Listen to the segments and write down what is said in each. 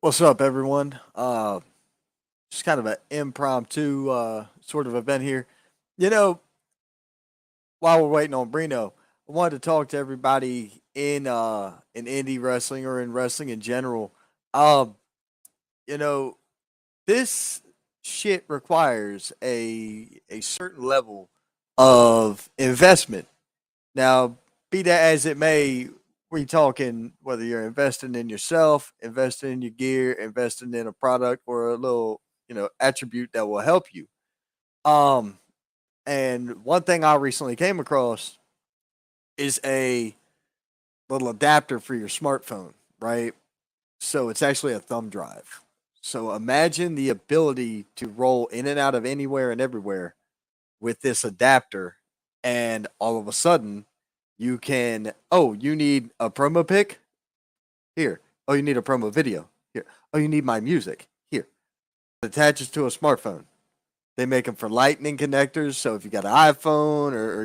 What's up, everyone? Just kind of an impromptu sort of event here. You know, while we're waiting on Brino, I wanted to talk to everybody in indie wrestling or in wrestling in general. Um, you know, this shit requires a certain level of investment. Now, be that as it may, we talking whether you're investing in yourself, investing in your gear, investing in a product or a little, attribute that will help you. Um, and one thing I recently came across is a little adapter for your smartphone, right? So it's actually a thumb drive. So imagine the ability to roll in and out of anywhere and everywhere with this adapter, and all of a sudden you can, oh, you need a promo pic here, oh, you need a promo video here, oh, you need my music here. It attaches to a smartphone. They make them for lightning connectors, so if you got an iPhone, or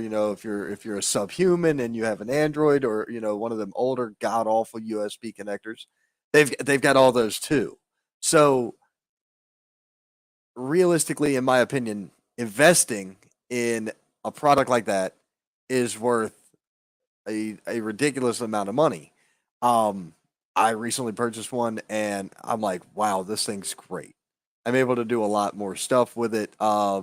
if you're a subhuman and you have an Android, or one of them older god awful USB connectors, they've got all those too. So realistically, in my opinion, investing in a product like that is worth a ridiculous amount of money. Um, I recently purchased one, and I'm like, wow, this thing's great. I'm able to do a lot more stuff with it. I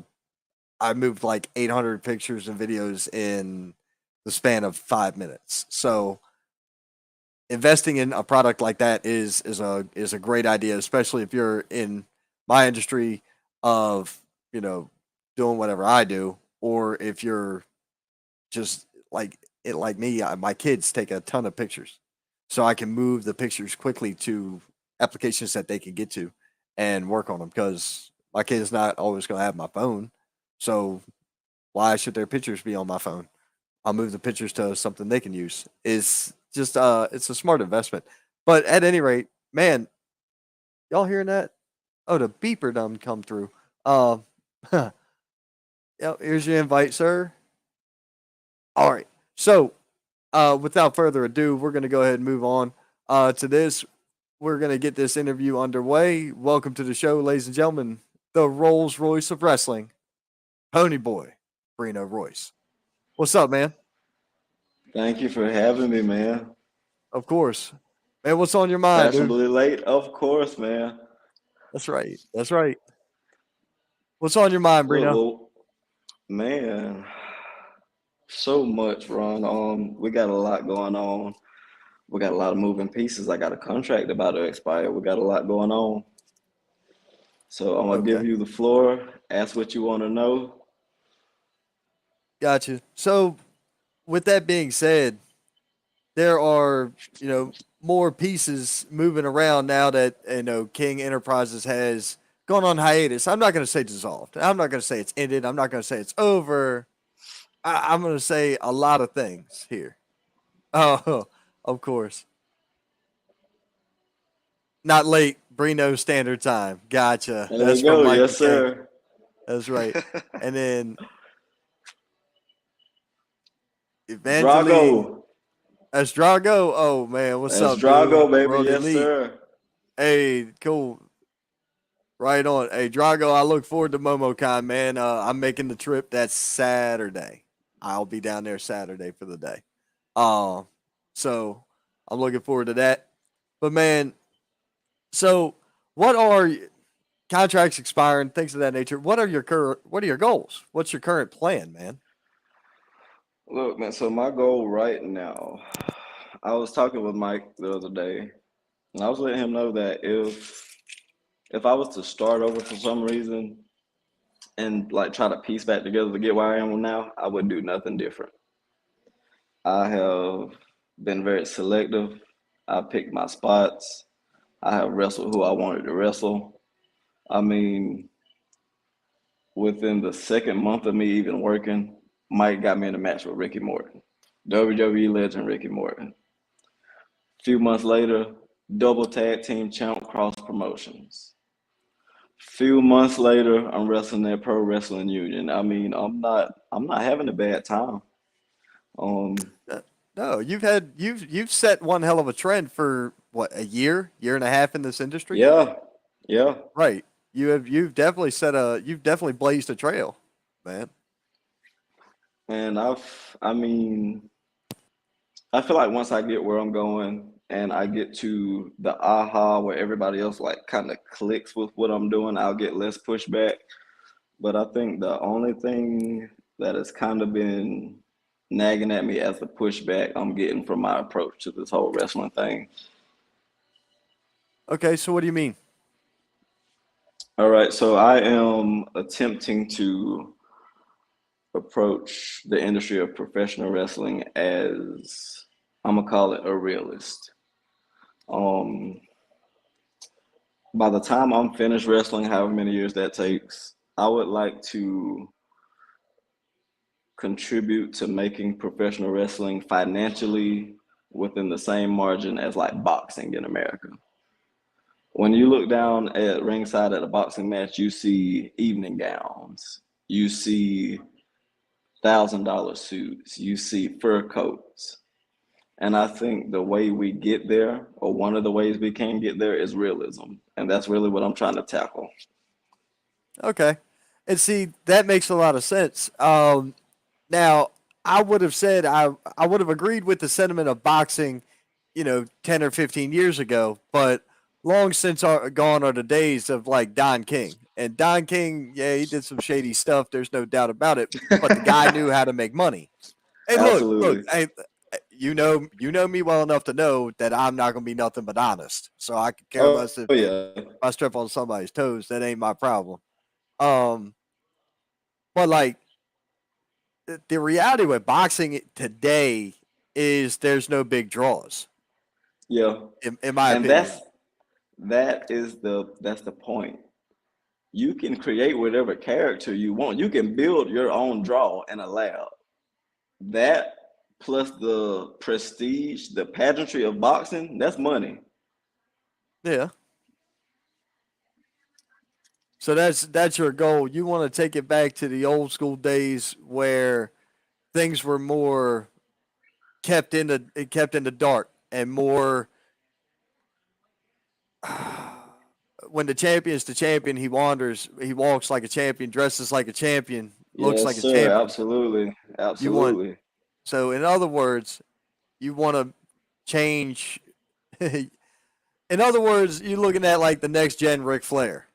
moved like 800 pictures and videos in the span of 5 minutes. So investing in a product like that is a great idea, especially if you're in my industry of doing whatever I do, or if you're just like me. My kids take a ton of pictures, so I can move the pictures quickly to applications that they can get to and work on them because my kid is not always going to have my phone. So why should their pictures be on my phone? I'll move the pictures to something they can use. It's a smart investment. But at any rate, man, y'all hearing that? Oh, the beeper done come through. Um, yep, here's your invite, sir. All right. So, without further ado, we're going to go ahead and move on to this. We're going to get this interview underway. Welcome to the show, ladies and gentlemen, the Rolls Royce of Wrestling, Pony Boy, Brino Royce. What's up, man? Thank you for having me, man. Of course. Man, what's on your mind, dude? Fashionably late, of course, man. That's right. That's right. What's on your mind, Look, Brino? well, man, so much, Ron. We got a lot going on. We got a lot of moving pieces. I got a contract about to expire. We got a lot going on. So I'm gonna give Okay. you the floor. Ask what you want to know. Gotcha. So, with that being said, there are, more pieces moving around now that, King Enterprises has gone on hiatus. I'm not going to say dissolved. I'm not going to say it's ended. I'm not going to say it's over. I'm going to say a lot of things here. Oh, of course. Not late, Brino Standard Time. Gotcha. There That's we from go. Michael Yes, King. sir. That's right. And then Evangeline Drago. Estrago. Oh, man. What's That's up, dude? Drago, baby. World Yes, Elite. sir. Hey, cool. Right on. Hey, Drago, I look forward to MomoCon, man. I'm making the trip that Saturday. I'll be down there Saturday for the day. Um, so I'm looking forward to that. But man, so what are contracts expiring, things of that nature? What are your goals? What's your current plan, man? Look, man. So my goal right now, I was talking with Mike the other day, and I was letting him know that if I was to start over for some reason and like try to piece back together to get where I am now, I would do nothing different. I have been very selective. I picked my spots. I have wrestled who I wanted to wrestle. I mean, within the second month of me even working, Mike got me in a match with Ricky Morton, WWE legend Ricky Morton. A few months later, double tag team champ cross promotions. Few months later, I'm wrestling at Pro Wrestling Union. I mean, I'm not having a bad time. Um, Uh, no, you've set one hell of a trend for what, a year and a half in this industry, Yeah, yeah. right? You've definitely blazed a trail, man. And I mean, I feel like once I get where I'm going and I get to the aha where everybody else like kind of clicks with what I'm doing, I'll get less pushback. But I think the only thing that has kind of been nagging at me as the pushback I'm getting from my approach to this whole wrestling thing. Okay, so what do you mean? All right, so I am attempting to approach the industry of professional wrestling as I'm gonna call it a realist. Um, by the time I'm finished wrestling, however many years that takes, I would like to contribute to making professional wrestling financially within the same margin as like boxing in America. When you look down at ringside at a boxing match, you see evening gowns, you see $1,000 suits, you see fur coats. And I think the way we get there, or one of the ways we can get there, is realism. And that's really what I'm trying to tackle. Okay, and see that makes a lot of sense. Now, I would have said I would have agreed with the sentiment of boxing, 10 or 15 years ago, but long since gone are the days of like Don King. And Don King, yeah, he did some shady stuff. There's no doubt about it. But the guy knew how to make money. Hey, look, Absolutely. hey, you know me well enough to know that I'm not gonna be nothing but honest. So I could care Oh, less if yeah. I step on somebody's toes. That ain't my problem. Um, but like the reality with boxing today is there's no big draws, Yeah. in my And opinion. that's the point. You can create whatever character you want. You can build your own draw in a lab. That plus the prestige, the pageantry of boxing, that's money. Yeah. So that's your goal. You want to take it back to the old school days where things were more kept in the dark and more when the champion's the champion, he wanders, he walks like a champion, dresses like a champion, looks Yes, like a sir. champion. Absolutely. You want Absolutely. so in other words, you want to change in other words, you're looking at like the next gen Ric Flair.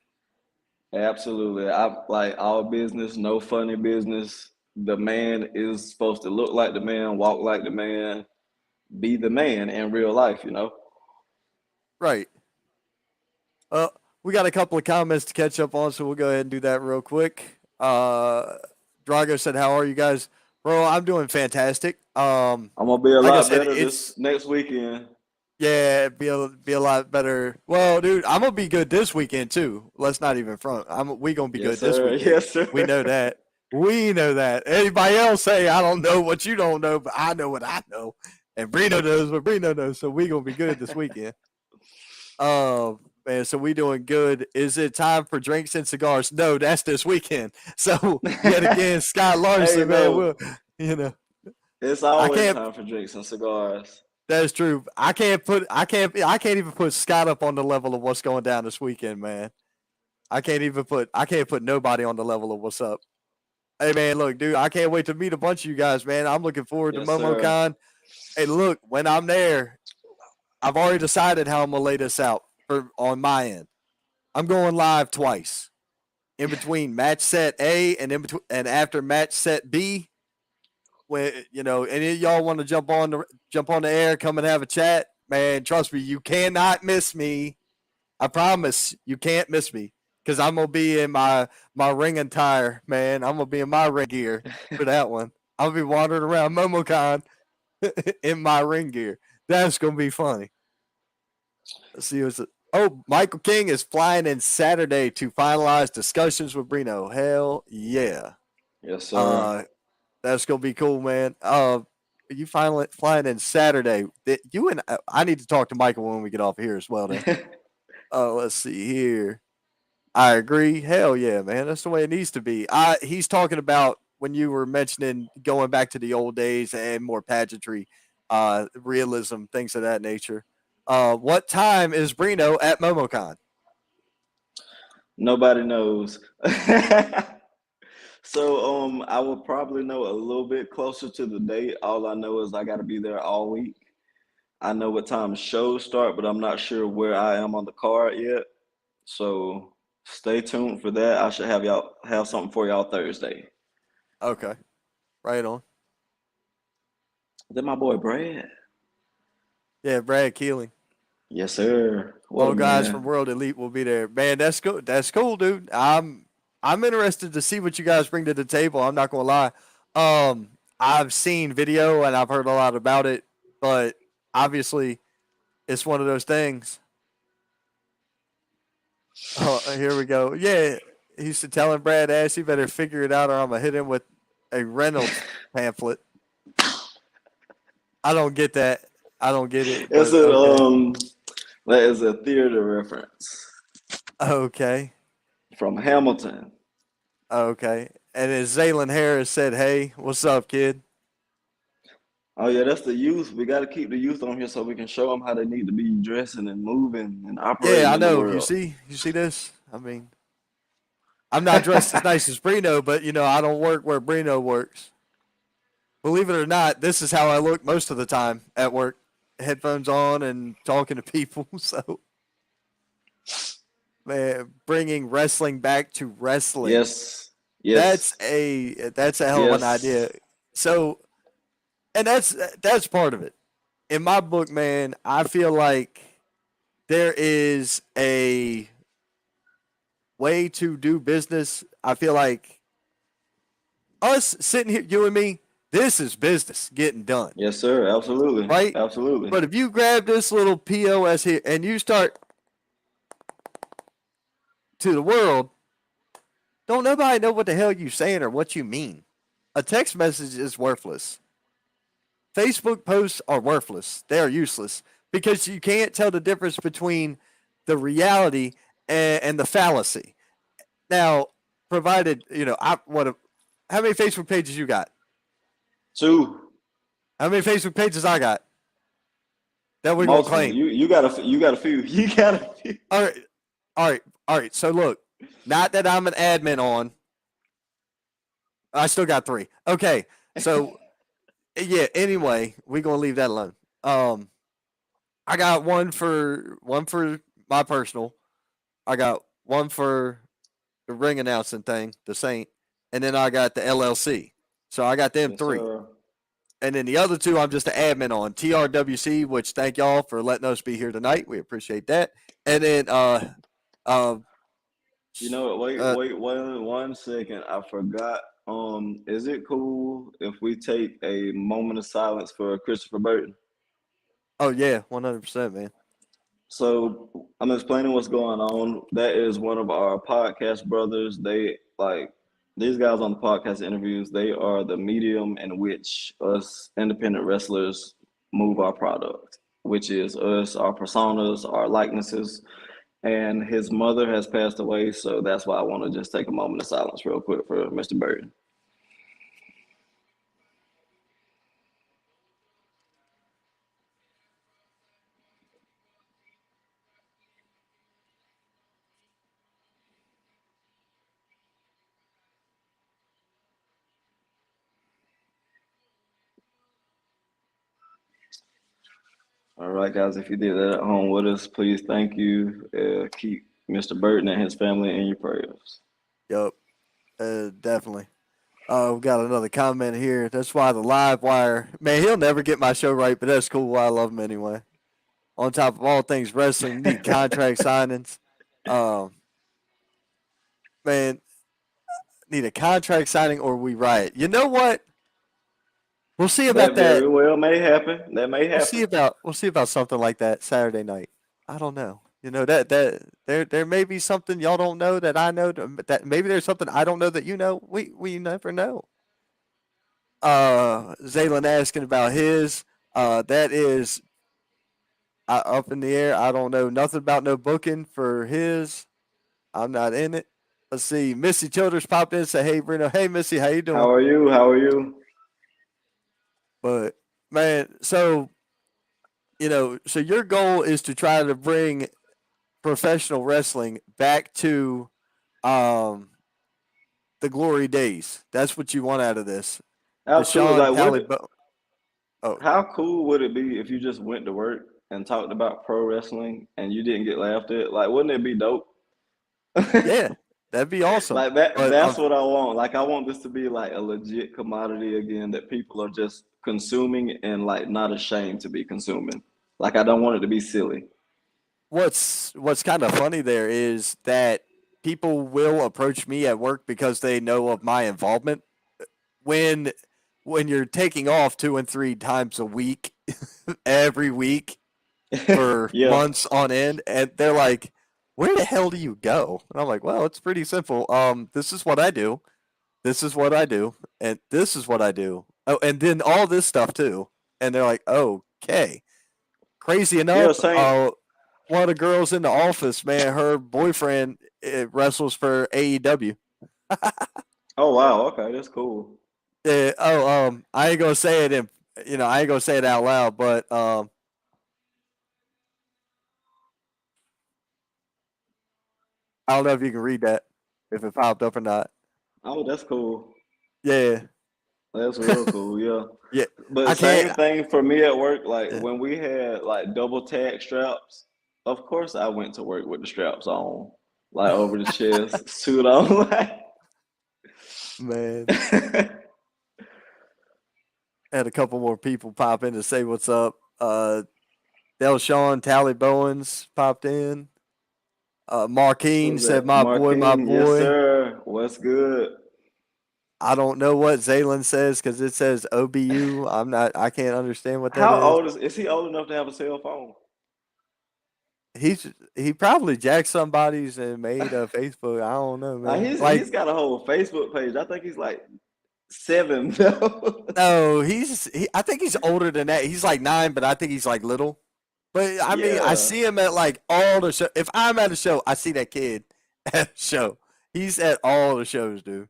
Absolutely. I like our business, no funny business. The man is supposed to look like the man, walk like the man, be the man in real life, you know? Right. Uh, we got a couple of comments to catch up on, so we'll go ahead and do that real quick. Drago said, "How are you guys, bro? I'm doing fantastic. I'm gonna be a Like I lot said, better this it's next weekend. yeah, be a lot better. Well, dude, I'm gonna be good this weekend too. Let's not even front. We gonna be Yes, good this sir. weekend. Yes, sir. We know that. We know that. Anybody else say I don't know what you don't know, but I know what I know, and Brino knows what Brino knows. So we gonna be good this weekend. Man, so we doing good. Is it time for drinks and cigars? No, that's this weekend. So yet again, Scott Hey, Larson, man, no, will you know it's I always can't. time for drinks and cigars. That's true. I can't even put Scott up on the level of what's going down this weekend, man. I can't put nobody on the level of what's up. Hey man, look, dude, I can't wait to meet a bunch of you guys, man. I'm looking forward to Yes, sir. MomoCon. Hey, look, when I'm there, I've already decided how I'm gonna lay this out for on my end. I'm going live twice. In between match set A and in between and after match set B, when any of y'all want to jump on the air, come and have a chat, man. Trust me, you cannot miss me. I promise you can't miss me because I'm gonna be in my ring attire, man. I'm gonna be in my ring gear for that one. I'll be wandering around MomoCon in my ring gear. That's gonna be funny. Let's see what's it. Oh, Michael King is flying in Saturday to finalize discussions with Brino. Hell yeah. Yes, sir. Uh, that's gonna be cool, man. You finally flying in Saturday. You and I need to talk to Michael when we get off here as well. Then, let's see here. I agree. Hell yeah, man. That's the way it needs to be. He's talking about when you were mentioning going back to the old days and more pageantry, realism, things of that nature. What time is Brino at MomoCon? Nobody knows. So I will probably know a little bit closer to the date. All I know is I got to be there all week. I know what time shows start, but I'm not sure where I am on the card yet. So stay tuned for that. I should have something for y'all Thursday. Okay, right on. Then my boy Brad. Yeah, Brad Keeling. Yes, sir. What a All guys from man. World Elite will be there. Man, that's cool. That's cool, dude. I'm interested to see what you guys bring to the table. I'm not gonna lie. I've seen video and I've heard a lot about it, but obviously it's one of those things. Oh, here we go. Yeah, he's telling Brad Ash, he better figure it out or I'm gonna hit him with a Reynolds pamphlet. I don't get that. I don't get it, It's but a okay. that is a theater reference Okay. from Hamilton. Okay. And as Zaylin Harris said, hey, what's up, kid? Oh yeah, that's the youth. We got to keep the youth on here so we can show them how they need to be dressing and moving and Yeah, operating I in the know. world. You see this? I mean, I'm not dressed as nice as Brino, but I don't work where Brino works. Believe it or not, this is how I look most of the time at work. Headphones on and talking to people. So, man, bringing wrestling back to wrestling. Yes, That's yes, a hell of an yes. idea. So, and that's part of it. In my book, man, I feel like there is a way to do business. I feel like us sitting here, you and me, this is business getting done, Yes, sir. Absolutely. right? Absolutely. But if you grab this little POS here and you start to the world, don't nobody know what the hell you saying or what you mean. A text message is worthless. Facebook posts are worthless. They are useless because you can't tell the difference between the reality and the fallacy. Now, provided how many Facebook pages you got? Two. How many Facebook pages I got that we're gonna Multiple. claim? You got a few. You got a few. All right, all right. So look, not that I'm an admin on. I still got three. Okay, so yeah. Anyway, we're gonna leave that alone. I got one for my personal. I got one for the ring announcing thing, the Saint, and then I got the LLC. So I got them Yes, three. sir. And then the other two, I'm just an admin on TRWC, which thank y'all for letting us be here tonight. We appreciate that. And then, uh, You know what? uh, Wait, one second. I forgot. Is it cool if we take a moment of silence for Christopher Burton? oh yeah, 100%, man. So I'm explaining what's going on. That is one of our podcast brothers. They like these guys on the podcast interviews. They are the medium in which us independent wrestlers move our product, which is us, our personas, our likenesses. And his mother has passed away, so that's why I want to just take a moment of silence real quick for Mr. Burton. All right, guys, if you did that at home with us, please thank you. Keep Mr. Burton and his family in your prayers. Yup, definitely. We got another comment here. That's why the live wire, man, he'll never get my show right, but that's cool. I love him anyway. On top of all things wrestling, need contract signings. Um, man, need a contract signing or we riot. You know what? We'll see about That that. very well may happen. That may happen. We'll see about something like that Saturday night. I don't know. That there may be something y'all don't know that I know that maybe there's something I don't know that you know. We never know. Zaylin asking about his. That is up in the air. I don't know nothing about no booking for his. I'm not in it. Let's see. Missy Childers popped in and said, "Hey Bruno, hey Missy, how you How doing?" are you? How are you? But man, so So your goal is to try to bring professional wrestling back to um, the glory days. That's what you want out of this. The Absolutely. Sean Like, Taliban. Oh, how cool would it be if you just went to work and talked about pro wrestling and you didn't get laughed at? Like, wouldn't it be dope? yeah, that'd be awesome. Like that But that's what I want. Like I want this to be like a legit commodity again that people are just consuming and like not ashamed to be consuming. Like I don't want it to be silly. what's kind of funny there is that people will approach me at work because they know of my involvement. When when you're taking off 2 and 3 times a week, every week for Yeah. months on end, and they're like, "Where the hell do you go?" And I'm like, "Well, it's pretty simple. This is what I do. This is what I do, and this is what I do. Oh, and then all this stuff too." And they're like, "Okay." Crazy Yeah, enough, same. one of the girls in the office, man, her boyfriend wrestles for AEW. Oh wow, okay, that's cool. I ain't gonna say it I ain't gonna say it out loud, but I don't know if you can read that, if it popped up or not. Oh, that's cool. Yeah, That's real cool, yeah. yeah. But I can't. same thing for me at work, like when we had like double tag straps, of course I went to work with the straps on, like over the chest, suit on, like Man, had a couple more people pop in to say what's up. Del Sean Tally Bowens popped in. Markeen Who's said, that? "My boy, my Marking, yes, boy." sir. What's good? I don't know what Zaylen says because it says OBU. I'm not. I can't understand what that How is. old is he old enough to have a cell phone? He probably jacked somebody's and made a Facebook. I don't know, Like man. he's Like, got a whole Facebook page. I think he's like 7 though. no, I think he's older than that. He's like 9, but I think he's like little. But I mean, I Yeah. see him at like all the show. If I'm at a show, I see that kid at a show. He's at all the shows, dude.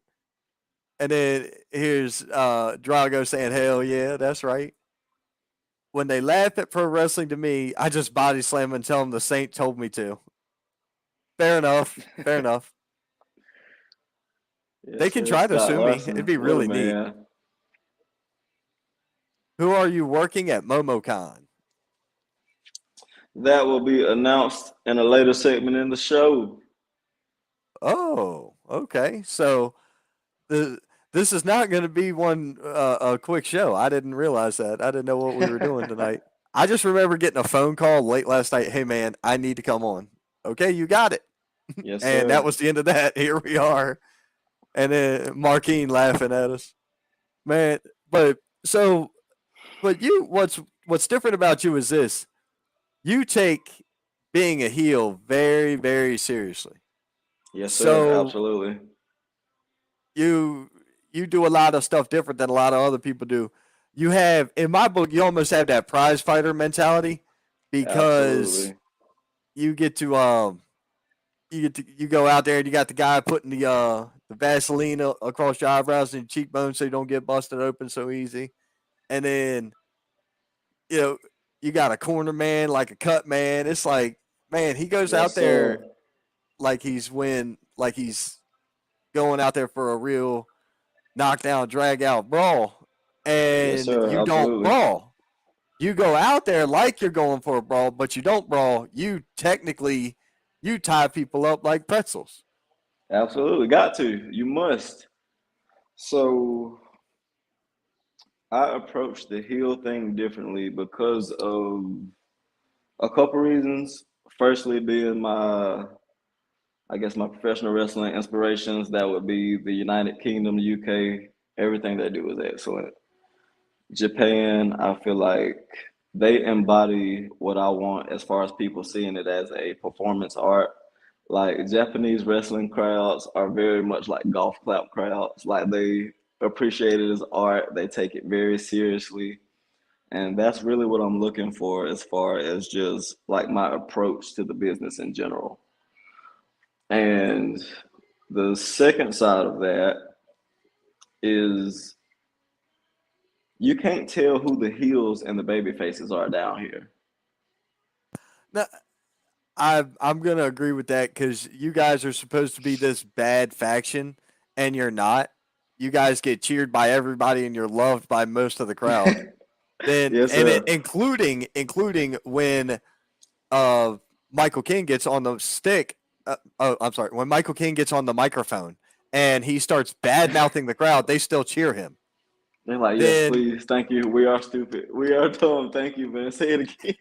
And then here's Drago saying, "Hell yeah, that's right." When they laugh at pro wrestling to me, I just body slam and tell them the Saint told me to. Fair enough. Fair enough. They Yes, can sir. try to Scott sue me. It'd Larson. be What a really neat. man. Who are you working at MomoCon? That will be announced in a later segment in the show. Oh, okay. So the this is not going to be one a quick show. I didn't realize that. I didn't know what we were doing tonight. I just remember getting a phone call late last night. Hey man, I need to come on. Okay, you got it. Yes, And that sir. was the end of that. Here we are. And then Markeen laughing at us. Man, but so but you what's different about you is this. You take being a heel very, very seriously. Yes, sir. So Absolutely. you you do a lot of stuff different than a lot of other people do. You have in my book, you almost have that prize fighter mentality because Absolutely. you get to you go out there and you got the guy putting the Vaseline across your eyebrows and your cheekbones so you don't get busted open so easy. And then you know you got a corner man like a cut man. It's like man, he goes out Yes, there sir. like he's going out there for a real knockdown, drag out brawl, Yes, and sir. you don't Absolutely. brawl. You go out there like you're going for a brawl, but you don't brawl. You technically you tie people up like pretzels. Absolutely. Got to. You must. So I approach the heel thing differently because of a couple reasons. Firstly, being I guess my professional wrestling inspirations, that would be the United Kingdom, UK. Everything they do is excellent. Japan, I feel like they embody what I want as far as people seeing it as a performance art. Like Japanese wrestling crowds are very much like golf clap crowds. Like they appreciate it as art, they take it very seriously. And that's really what I'm looking for as far as just like my approach to the business in general. And the second side of that is you can't tell who the heels and the baby faces are down here. No, I'm gonna agree with that because you guys are supposed to be this bad faction, and you're not. You guys get cheered by everybody, and you're loved by most of the crowd. Then, Yes, sir. including when uh Michael King gets on the stick. I'm sorry. When Michael King gets on the microphone and he starts bad mouthing the crowd, they still cheer him. They're like, yes, Then please, thank you. We are stupid. We are dumb. Thank you, man. Say it again.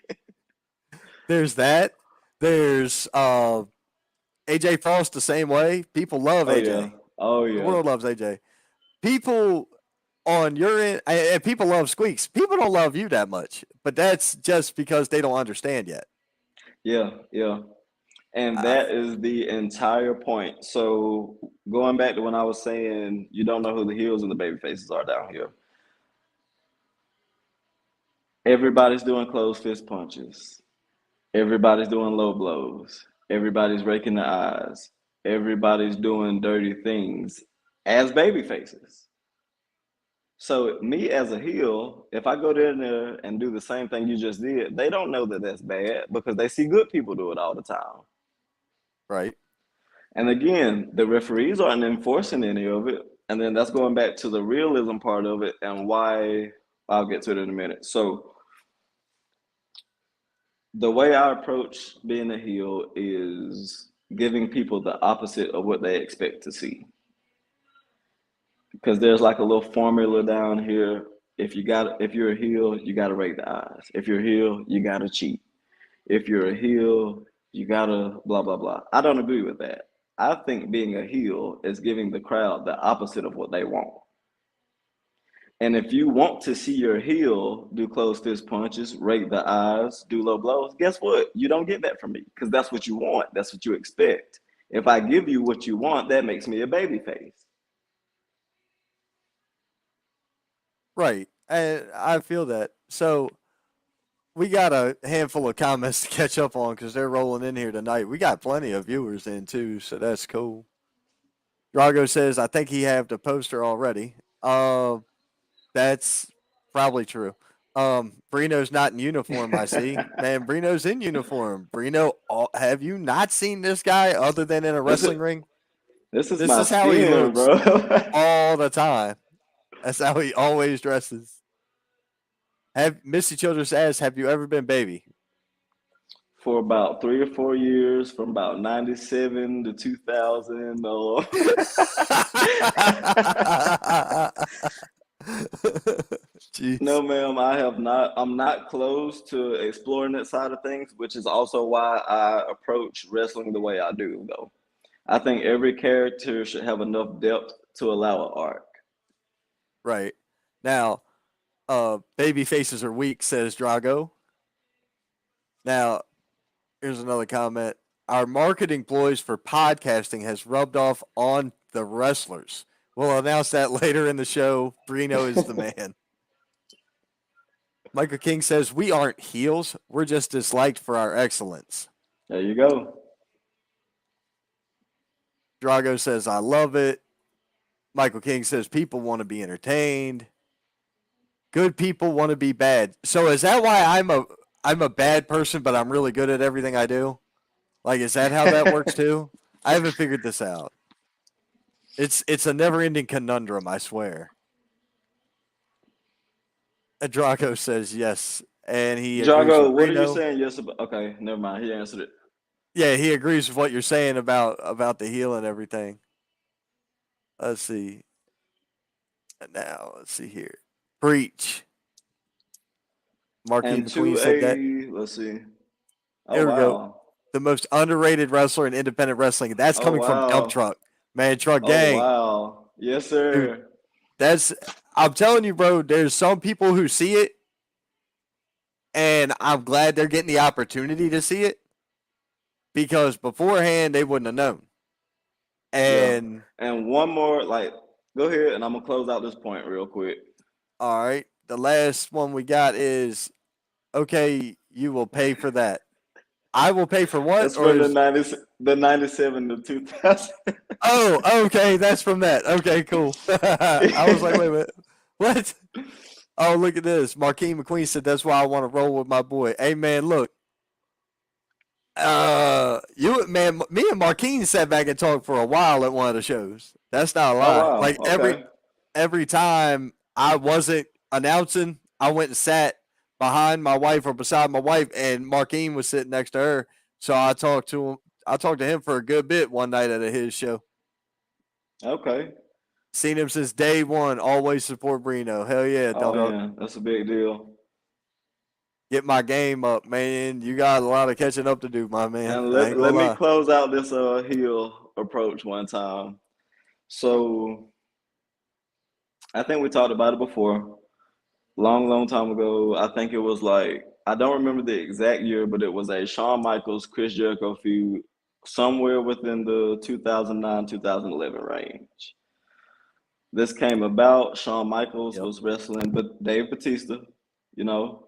there's that. There's AJ Frost the same way. People love Oh yeah. AJ. Oh The yeah. world loves AJ. People on your end, and people love Squeaks. People don't love you that much, but that's just because they don't understand yet. Yeah, yeah. And Uh, that is the entire point. So going back to when I was saying you don't know who the heels and the baby faces are down here. Everybody's doing closed fist punches. Everybody's doing low blows. Everybody's raking the eyes. Everybody's doing dirty things as baby faces. So me as a heel, if I go down there and do the same thing you just did, they don't know that that's bad because they see good people do it all the time. right. And again, the referees aren't enforcing any of it. And then that's going back to the realism part of it and why I'll get to it in a minute. So the way I approach being a heel is giving people the opposite of what they expect to see. Because there's like a little formula down here. If you're a heel, you gotta rake the eyes. If you're a heel, you gotta cheat. If you're a heel, you gotta blah blah blah. I don't agree with that. I think being a heel is giving the crowd the opposite of what they want. And if you want to see your heel do close fist punches, rake the eyes, do low blows, guess what? You don't get that from me because that's what you want. That's what you expect. If I give you what you want, that makes me a baby face. Right. And I feel that. So we got a handful of comments to catch up on because they're rolling in here tonight. We got plenty of viewers in too, so that's cool. Drago says, I think he have the poster already. That's probably true. Brino's not in uniform, I see. Man, Brino's in uniform. Brino, have you not seen this guy other than in a This is wrestling ring? this is This my is how he skin, looks bro. all the time. That's how he always dresses. Have Missy Childress asks, have you ever been baby? For about 3 or 4 years, from about '97 to 2000. Jeez. No, ma'am, I have not. I'm not close to exploring that side of things, which is also why I approach wrestling the way I do, though. I think every character should have enough depth to allow an arc. Right. Now, baby faces are weak, says Drago. Now, here's another comment. Our marketing ploys for podcasting has rubbed off on the wrestlers. We'll announce that later in the show. Brino is the man. Michael King says, we aren't heels. We're just disliked for our excellence. There you go. Drago says, I love it. Michael King says, people want to be entertained. Good people want to be bad. So is that why I'm a bad person, but I'm really good at everything I do? Like, is that how that works too? I haven't figured this out. It's a never ending conundrum, I swear. And Draco says yes, and he agrees with Jago, what are you Brino. saying? Yes, about, okay, never mind. He answered it. Yeah, he agrees with what you're saying about the heel and everything. Let's see. Now let's see here. Preach. Marquis And McQueen to said that. let's see. Oh Here we go. wow. The most underrated wrestler in independent wrestling. That's Oh coming from Dump wow. Truck. Man, Truck Oh Gang. wow. Yes, Dude, sir. that's I'm telling you, bro, there's some people who see it, and I'm glad they're getting the opportunity to see it because beforehand they wouldn't have known. Yeah. And And one more, like, go ahead, and I'm gonna close out this point real quick. all right, the last one we got is okay, you will pay for that. I will pay for what? That's Or from is the '97 to 2000. oh, okay, that's from that. Okay, cool. I was like, wait a minute. What? Oh, look at this. Marquis McQueen said that's why I want to roll with my boy. Hey man, look. Me and Marquine sat back and talked for a while at one of the shows. That's not a Oh lie. wow, Like okay. every time I wasn't announcing, I went and sat behind my wife or beside my wife, and Marquine was sitting next to her. So I talked to him. I talked to him for a good bit one night at his show. Okay. Seen him since day one. Always support Brino. Hell yeah, Oh dog. yeah, that's a big deal. Get my game up, man. You got a lot of catching up to do, my man. And I let ain't gonna let me lie. close out this heel approach one time. So I think we talked about it before. Long time ago. I think it was like I don't remember the exact year, but it was a Shawn Michaels Chris Jericho feud somewhere within the 2009 2011 range. This came about. Shawn Michaels Yep. was wrestling, but Dave Batista, you know,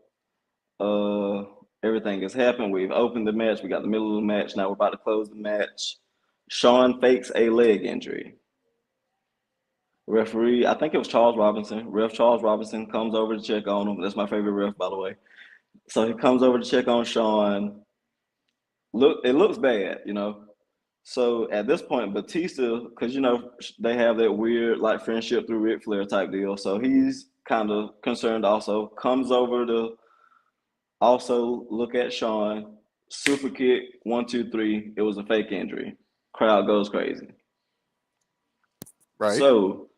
uh, everything has happened. We've opened the match. We got the middle of the match. Now we're about to close the match. Shawn fakes a leg injury. Referee, I think it was Charles Robinson. Ref Charles Robinson comes over to check on him. That's my favorite ref, by the way. So he comes over to check on Shawn. It looks bad, you know. So at this point, Batista, because you know they have that weird like friendship through Ric Flair type deal, so he's kind of concerned. Also, comes over to also look at Shawn. Super kick, 1, 2, 3. It was a fake injury. Crowd goes crazy. Right. So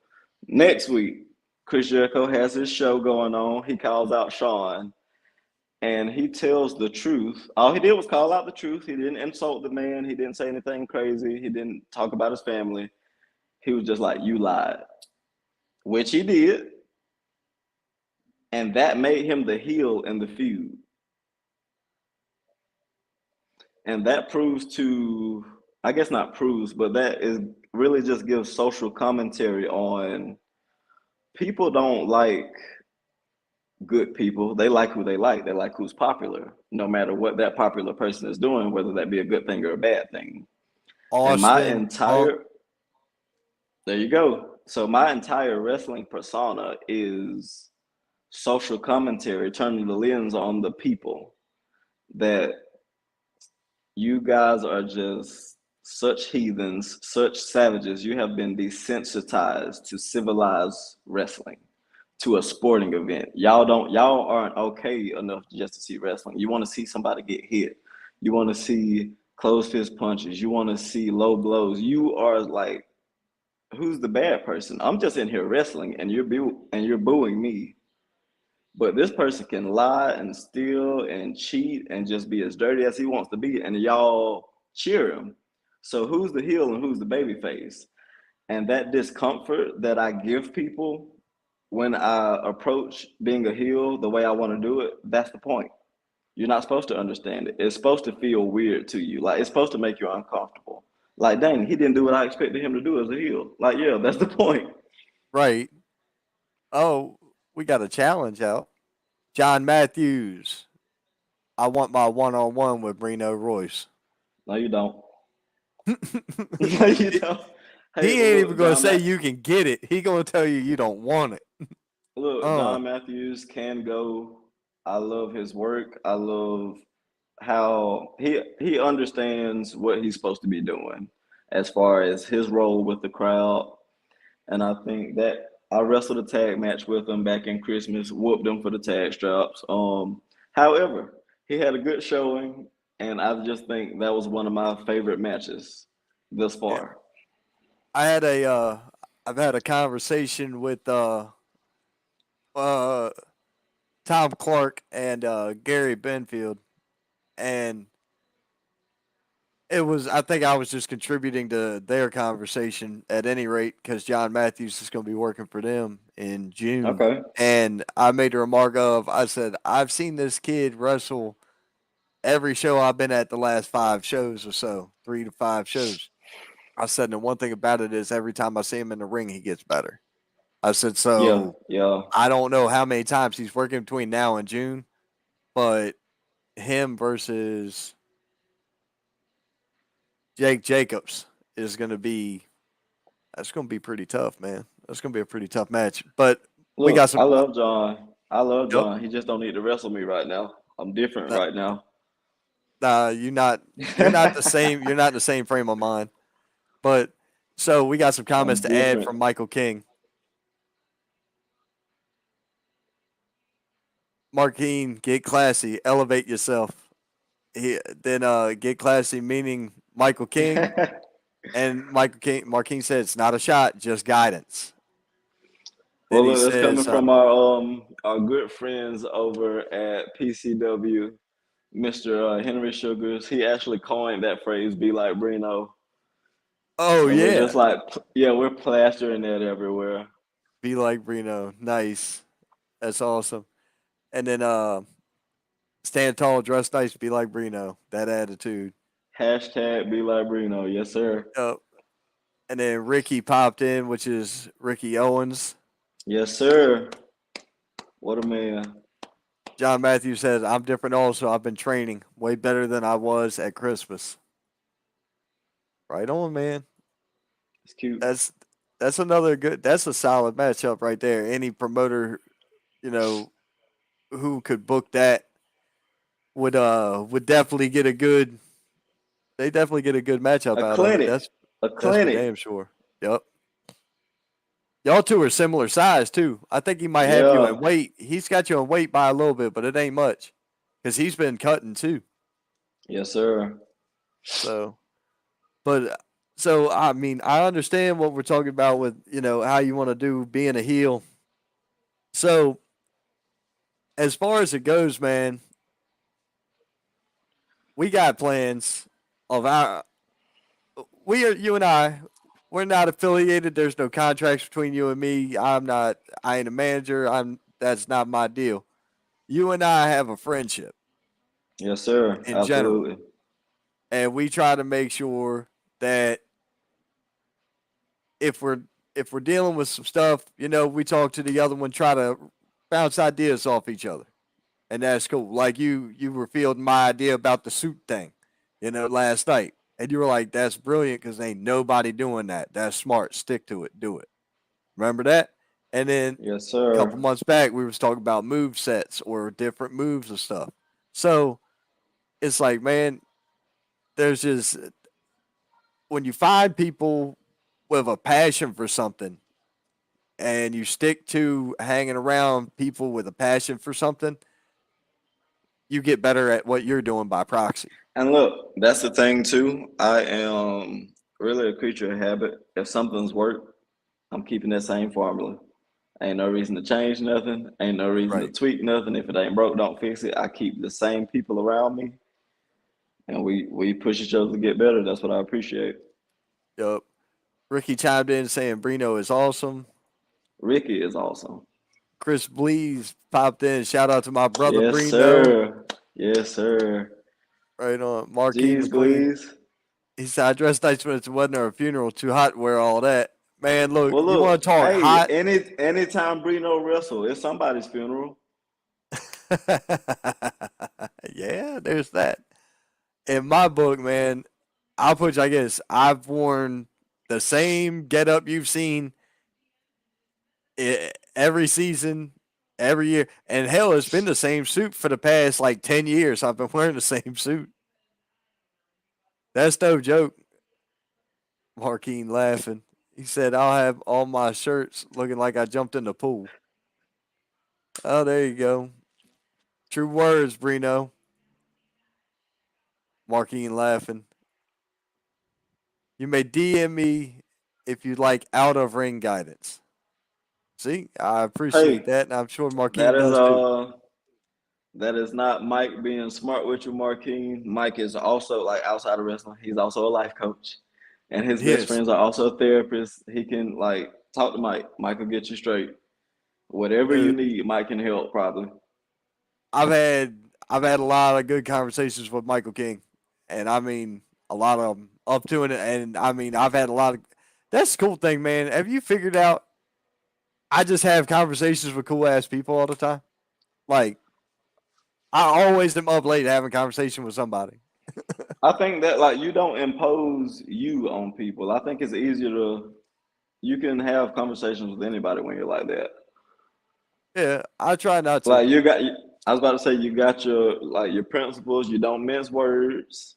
next week, Chris Jericho has his show going on. He calls out Shawn and he tells the truth. All he did was call out the truth. He didn't insult the man. He didn't say anything crazy. He didn't talk about his family. He was just like, "You lied," which he did, and that made him the heel in the feud. And that proves to, I guess not proves, but that is really just gives social commentary on people don't like good people. They like who they like. They like who's popular, no matter what that popular person is doing, whether that be a good thing or a bad thing. And my Austin, Punk. entire, there you go. So my entire wrestling persona is social commentary, turning the lens on the people that you guys are just such heathens, such savages. You have been desensitized to civilized wrestling, to a sporting event. Y'all aren't okay enough just to see wrestling. You want to see somebody get hit. You want to see closed fist punches. You want to see low blows. You are like, who's the bad person? I'm just in here wrestling, and you're booing me. But this person can lie and steal and cheat and just be as dirty as he wants to be, and y'all cheer him. So who's the heel and who's the baby face? And that discomfort that I give people when I approach being a heel the way I want to do it, that's the point. You're not supposed to understand it. It's supposed to feel weird to you. Like it's supposed to make you uncomfortable. Like, dang, he didn't do what I expected him to do as a heel. Like, yeah, that's the point. Right. Oh, we got a challenge out. John Matthews. I want my one on one with Brino Royce. No, you don't. No, you he don't. Hey, he well, ain't even look, gonna say you can get it. He gonna tell you you don't want it. Uh, John Matthews can go. I love his work. I love how he understands what he's supposed to be doing as far as his role with the crowd. And I think that I wrestled a tag match with him back in Christmas, whooped him for the tag straps. However, he had a good showing, and I just think that was one of my favorite matches thus yeah. far. I had a I've had a conversation with uh Tom Clark and Gary Benfield, and it was I think I was just contributing to their conversation at any rate because John Matthews is going to be working for them in June, Okay. and I made a remark of I said I've seen this kid wrestle every show I've been at the last 5 shows or so, 3 to 5 shows. I said, and one thing about it is every time I see him in the ring, he gets better. I said, Yeah, so yeah. I don't know how many times he's working between now and June, but him versus Jake Jacobs is going to be that's going to be pretty tough, man. That's going to be a pretty tough match. But we got Look, I some. love John. I love Yep. John. He just don't need to wrestle me right now. I'm different That, right now. Nah, you're not the same. You're not in the same frame of mind. But so we got some comments I'm to add different. from Michael King. Markeen, get classy, elevate yourself. Get classy meaning Michael King, and Markeen said it's not a shot, just guidance. Then Well, he look, that's coming says, from our good friends over at PCW, Mr. Henry Sugars. He actually coined that phrase, "Be like Brino," "Oh and we're yeah, just like, yeah, we're plastering that everywhere. be like Brino, nice, that's awesome." And then stand tall, dress nice, be like Brino, that attitude. Hashtag "Be like Brino," yes sir, Yep. And then Ricky popped in, which is Ricky Owens. yes sir. What a man. John Matthews says, I'm different also. I've been training way better than I was at Christmas. Right on, man. It's cute. That's another good that's a solid matchup right there. Any promoter, you know, who could book that would definitely get a good they definitely get a good matchup A out of it. clinic, a That's for clinic. damn sure. Yep. Y'all two are similar size too. I think he might have you in Yeah, weight. He's got you in weight by a little bit, but it ain't much. Because he's been cutting too. yes sir. So but so I mean, I understand what we're talking about with, how you want to do being a heel. So as far as it goes, man, we got plans of our we are you and we're not affiliated. There's no contracts between you and me. I ain't a manager. That's not my deal. You and I have a friendship Yes sir. in general. Absolutely. And we try to make sure that if we're if we're dealing with some stuff, we talk to the other one, try to bounce ideas off each other. And that's cool. Like you were fielding my idea about the suit thing, last night. And you were like, that's brilliant because ain't nobody doing that. That's smart. Stick to it. Do it. Remember that? And then Yes a couple sir. months back, we was talking about move sets or different moves and stuff. So it's like, man, there's just when you find people with a passion for something and you stick to hanging around people with a passion for something, you get better at what you're doing by proxy. And look, that's the thing too. I am really a creature of habit. If something's worked, I'm keeping that same formula. Ain't no reason to change nothing. Ain't no reason to Right. tweak nothing. If it ain't broke, don't fix it. I keep the same people around me, and we push each other to get better. That's what I appreciate. Yup. Ricky chimed in saying Brino is awesome. Ricky is awesome. Chris Blees popped in. Shout out to my brother Yes, Brino. sir. Yes, sir. Right on. Marquis Jeez, McQueen. please. He said, I dressed nice when it's a wedding or a funeral. Too hot to wear all that. Man, look, Well, you want look. to talk Hey, hot? anytime Brino wrestle, it's somebody's funeral. Yeah, there's that. In my book, man, I'll put you like this. I've worn the same getup you've seen every season, every year. And hell, it's been the same suit for the past like 10 years. I've been wearing the same suit. That's no joke. Markeen laughing. He said, I'll have all my shirts looking like I jumped in the pool. Oh, there you go. True words, Brino. Markeen laughing. You may DM me if you'd like out of ring guidance. See, I appreciate Hey, that, and I'm sure that Markeen is does too. that is not Mike being smart with you, Marquine. Mike is also like outside of wrestling. He's also a life coach, and his best Yes, friends are also therapists. He can like talk to Mike. Mike will get you straight. Whatever you dude. need, Mike can help. Probably. I've had I've had a lot of good conversations with Michael King, and I mean a lot of them up to it. And I mean I've had a lot of. That's the cool thing, man. Have you figured out? I just have conversations with cool ass people all the time. Like I always am up late having a conversation with somebody. I think that like you don't impose you on people. I think it's easier to you can have conversations with anybody when you're like that. Yeah, I try not to. Like you got I was about to say you got your principles. You don't mince words.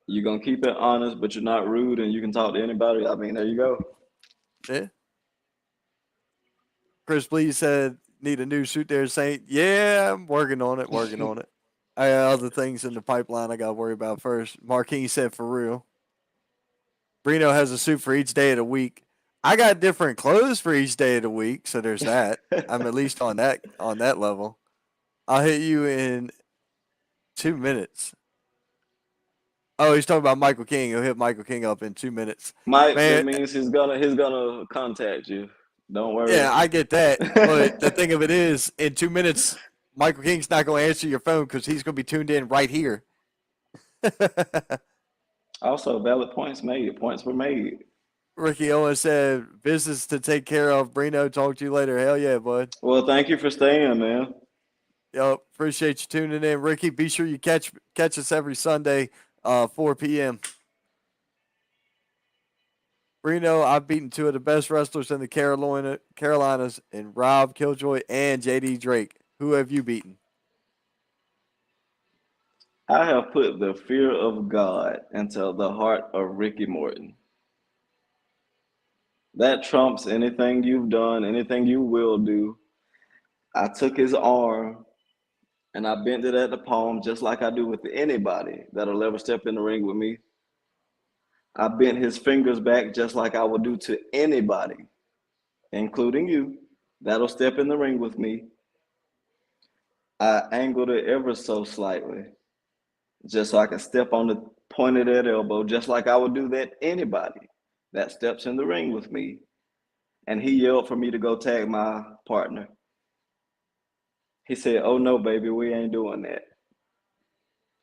You're gonna keep it honest, but you're not rude, and you can talk to anybody. I mean, there you go. Yeah. Chris Lee said, need a new suit there, Saint. Yeah, I'm working on it, working on it. I got other things in the pipeline I got to worry about first. Marquis said, for real. Brino has a suit for each day of the week. I got different clothes for each day of the week, so there's that. I'm at least on that level. I'll hit you in 2 minutes. Oh, he's talking about Michael King. He'll hit Michael King up in 2 minutes. Mike, that Man, means he's gonna contact you. Don't worry. yeah, I get that. But the thing of it is, in 2 minutes, Michael King's not going to answer your phone because he's going to be tuned in right here. Also, valid points made. Points were made. Ricky Owens said, business to take care of. Brino, talk to you later. Hell yeah, bud. Well, thank you for staying, man. Yo, appreciate you tuning in. Ricky, be sure you catch us every Sunday, 4 p.m. Brino, I've beaten two of the best wrestlers in the Carolinas in Rob Killjoy and JD Drake. Who have you beaten? I have put the fear of God into the heart of Ricky Morton. That trumps anything you've done, anything you will do. I took his arm and I bent it at the palm just like I do with anybody that'll ever step in the ring with me. I bent his fingers back just like I would do to anybody, including you, that'll step in the ring with me. I angled it ever so slightly, just so I can step on the point of that elbow, just like I would do that anybody that steps in the ring with me. And he yelled for me to go tag my partner. He said, "Oh no, baby, we ain't doing that."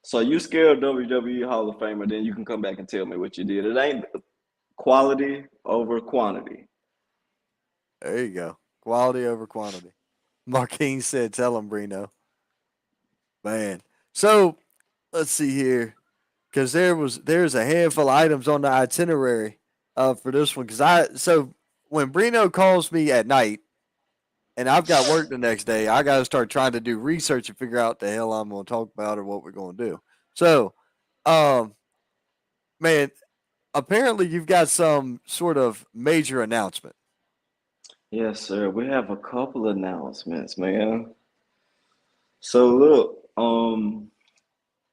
So you scared WWE Hall of Famer, then you can come back and tell me what you did. It ain't quality over quantity. There you go. Quality over quantity. Marquine said, tell him, Brino. Man. So let's see here. Because there's a handful of items on the itinerary for this one. So when Brino calls me at night and I've got work the next day, I got to start trying to do research and figure out the hell I'm going to talk about or what we're going to do. So, um, man, apparently you've got some sort of major announcement. Yes, sir. We have a couple announcements, man. So look,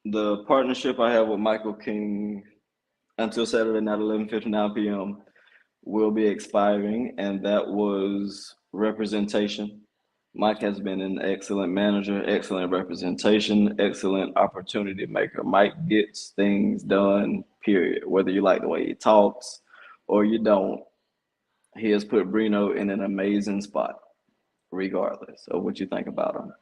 the partnership I have with Michael King until Saturday night, 11:59 p.m. will be expiring, and that was representation. Mike has been an excellent manager, excellent representation, excellent opportunity maker. Mike gets things done, period. Whether you like the way he talks or you don't, he has put Brino in an amazing spot, regardless of what you think about him.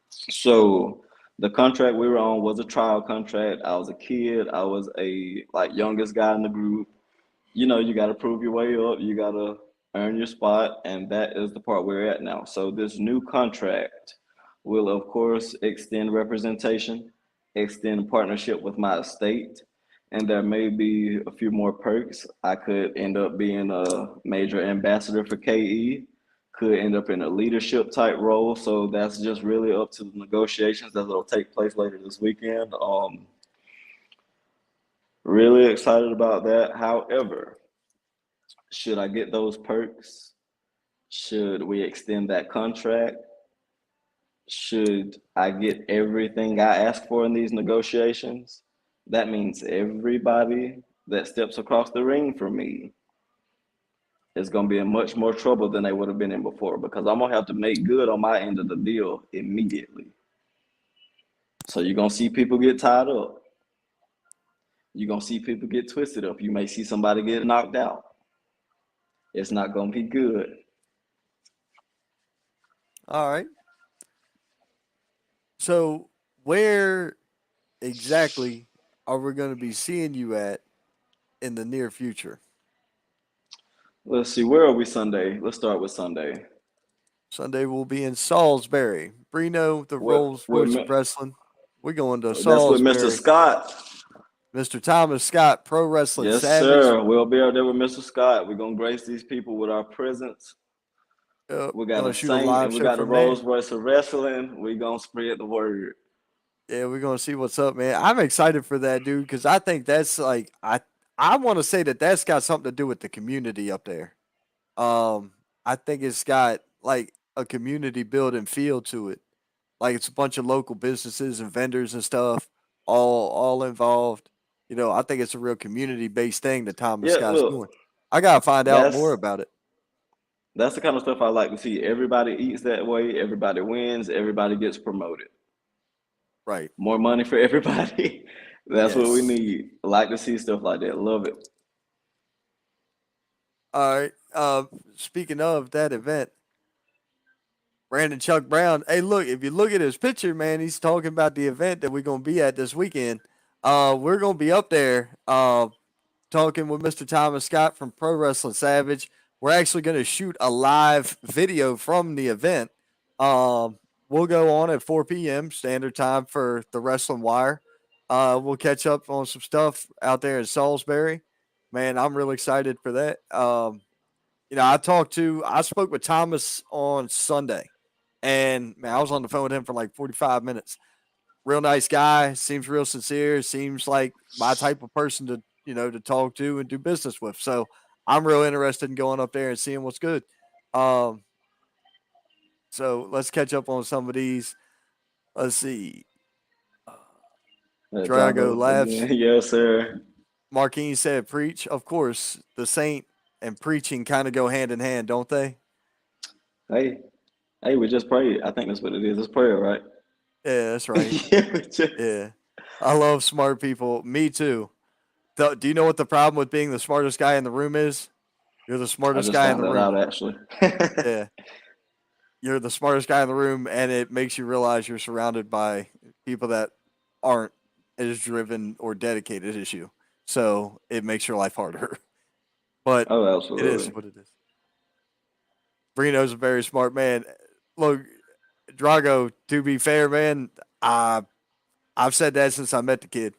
So the contract we were on was a trial contract. I was a kid. I was a youngest guy in the group. You know, you got to prove your way up. You got to earn your spot, and that is the part we're at now. So this new contract will, of course, extend representation, extend partnership with my estate, and there may be a few more perks. I could end up being a major ambassador for KE, could end up in a leadership type role. So that's just really up to the negotiations that will take place later this weekend. Really excited about that. However, should I get those perks? Should we extend that contract? Should I get everything I ask for in these negotiations? That means everybody that steps across the ring for me is going to be in much more trouble than they would have been in before, because I'm going to have to make good on my end of the deal immediately. So you're going to see people get tied up. You're going to see people get twisted up. You may see somebody get knocked out. It's not going to be good. All right. So where exactly are we going to be seeing you at in the near future? Let's see, where are we Sunday? Let's start with Sunday. Sunday we'll be in Salisbury. Brino, the Rolls What Royce of Wrestling. We're going to that's with Mr. Salisbury. Scott. Mr. Thomas Scott, Pro Wrestling Yes, Savage. sir. We'll be out there with Mr. Scott. We're gonna grace these people with our presence. We We're got gonna a shoot a Saint live and we show got the from there. Rolls Royce of Wrestling. We gonna spread the word. Yeah, we're gonna see what's up, man. I'm excited for that, dude, because I think that's like I want to say that that's got something to do with the community up there. Um, I think it's got like a community building feel to it. Like it's a bunch of local businesses and vendors and stuff, all involved. You know, I think it's a real community based thing that Thomas Yeah, Scott's look, doing. I gotta find out more that's about it. that's the kind of stuff I like to see. Everybody eats that way. Everybody wins. Everybody gets promoted. Right. More money for everybody. That's what we Yes. need. I like to see stuff like that. Love it. All right. Speaking of that event, Brandon Chuck Brown. Hey, look, if you look at his picture, man, he's talking about the event that we're gonna be at this weekend. We're gonna be up there. Talking with Mr. Thomas Scott from Pro Wrestling Savage. We're actually going to shoot a live video from the event. We'll go on at 4 p.m. standard time for the Wrestling Wire. We'll catch up on some stuff out there in Salisbury. Man, I'm really excited for that. I spoke with Thomas on Sunday, and man, I was on the phone with him for like 45 minutes. Real nice guy, seems real sincere, seems like my type of person to, to talk to and do business with. So I'm real interested in going up there and seeing what's good. Um, so let's catch up on some of these. Let's see. Uh, Drago Drago laughs. again. Yes, sir. Marquine said, "Preach." Of course, the saint and preaching kind of go hand in hand, don't they? Hey, hey, we just prayed. I think that's what it is. It's prayer, right? Yeah, that's right. Yeah, we just, Yeah, I love smart people. Me too. Do you know what the problem with being the smartest guy in the room is? You're the I smartest just guy in found the that room. out actually. Yeah, you're the smartest guy in the room, and it makes you realize you're surrounded by people that aren't as driven or dedicated as you. So it makes your life harder. But Oh, it is absolutely. what it is. Brino's a very smart man. Look, Drago, to be fair, man, I I've said that since I met the kid.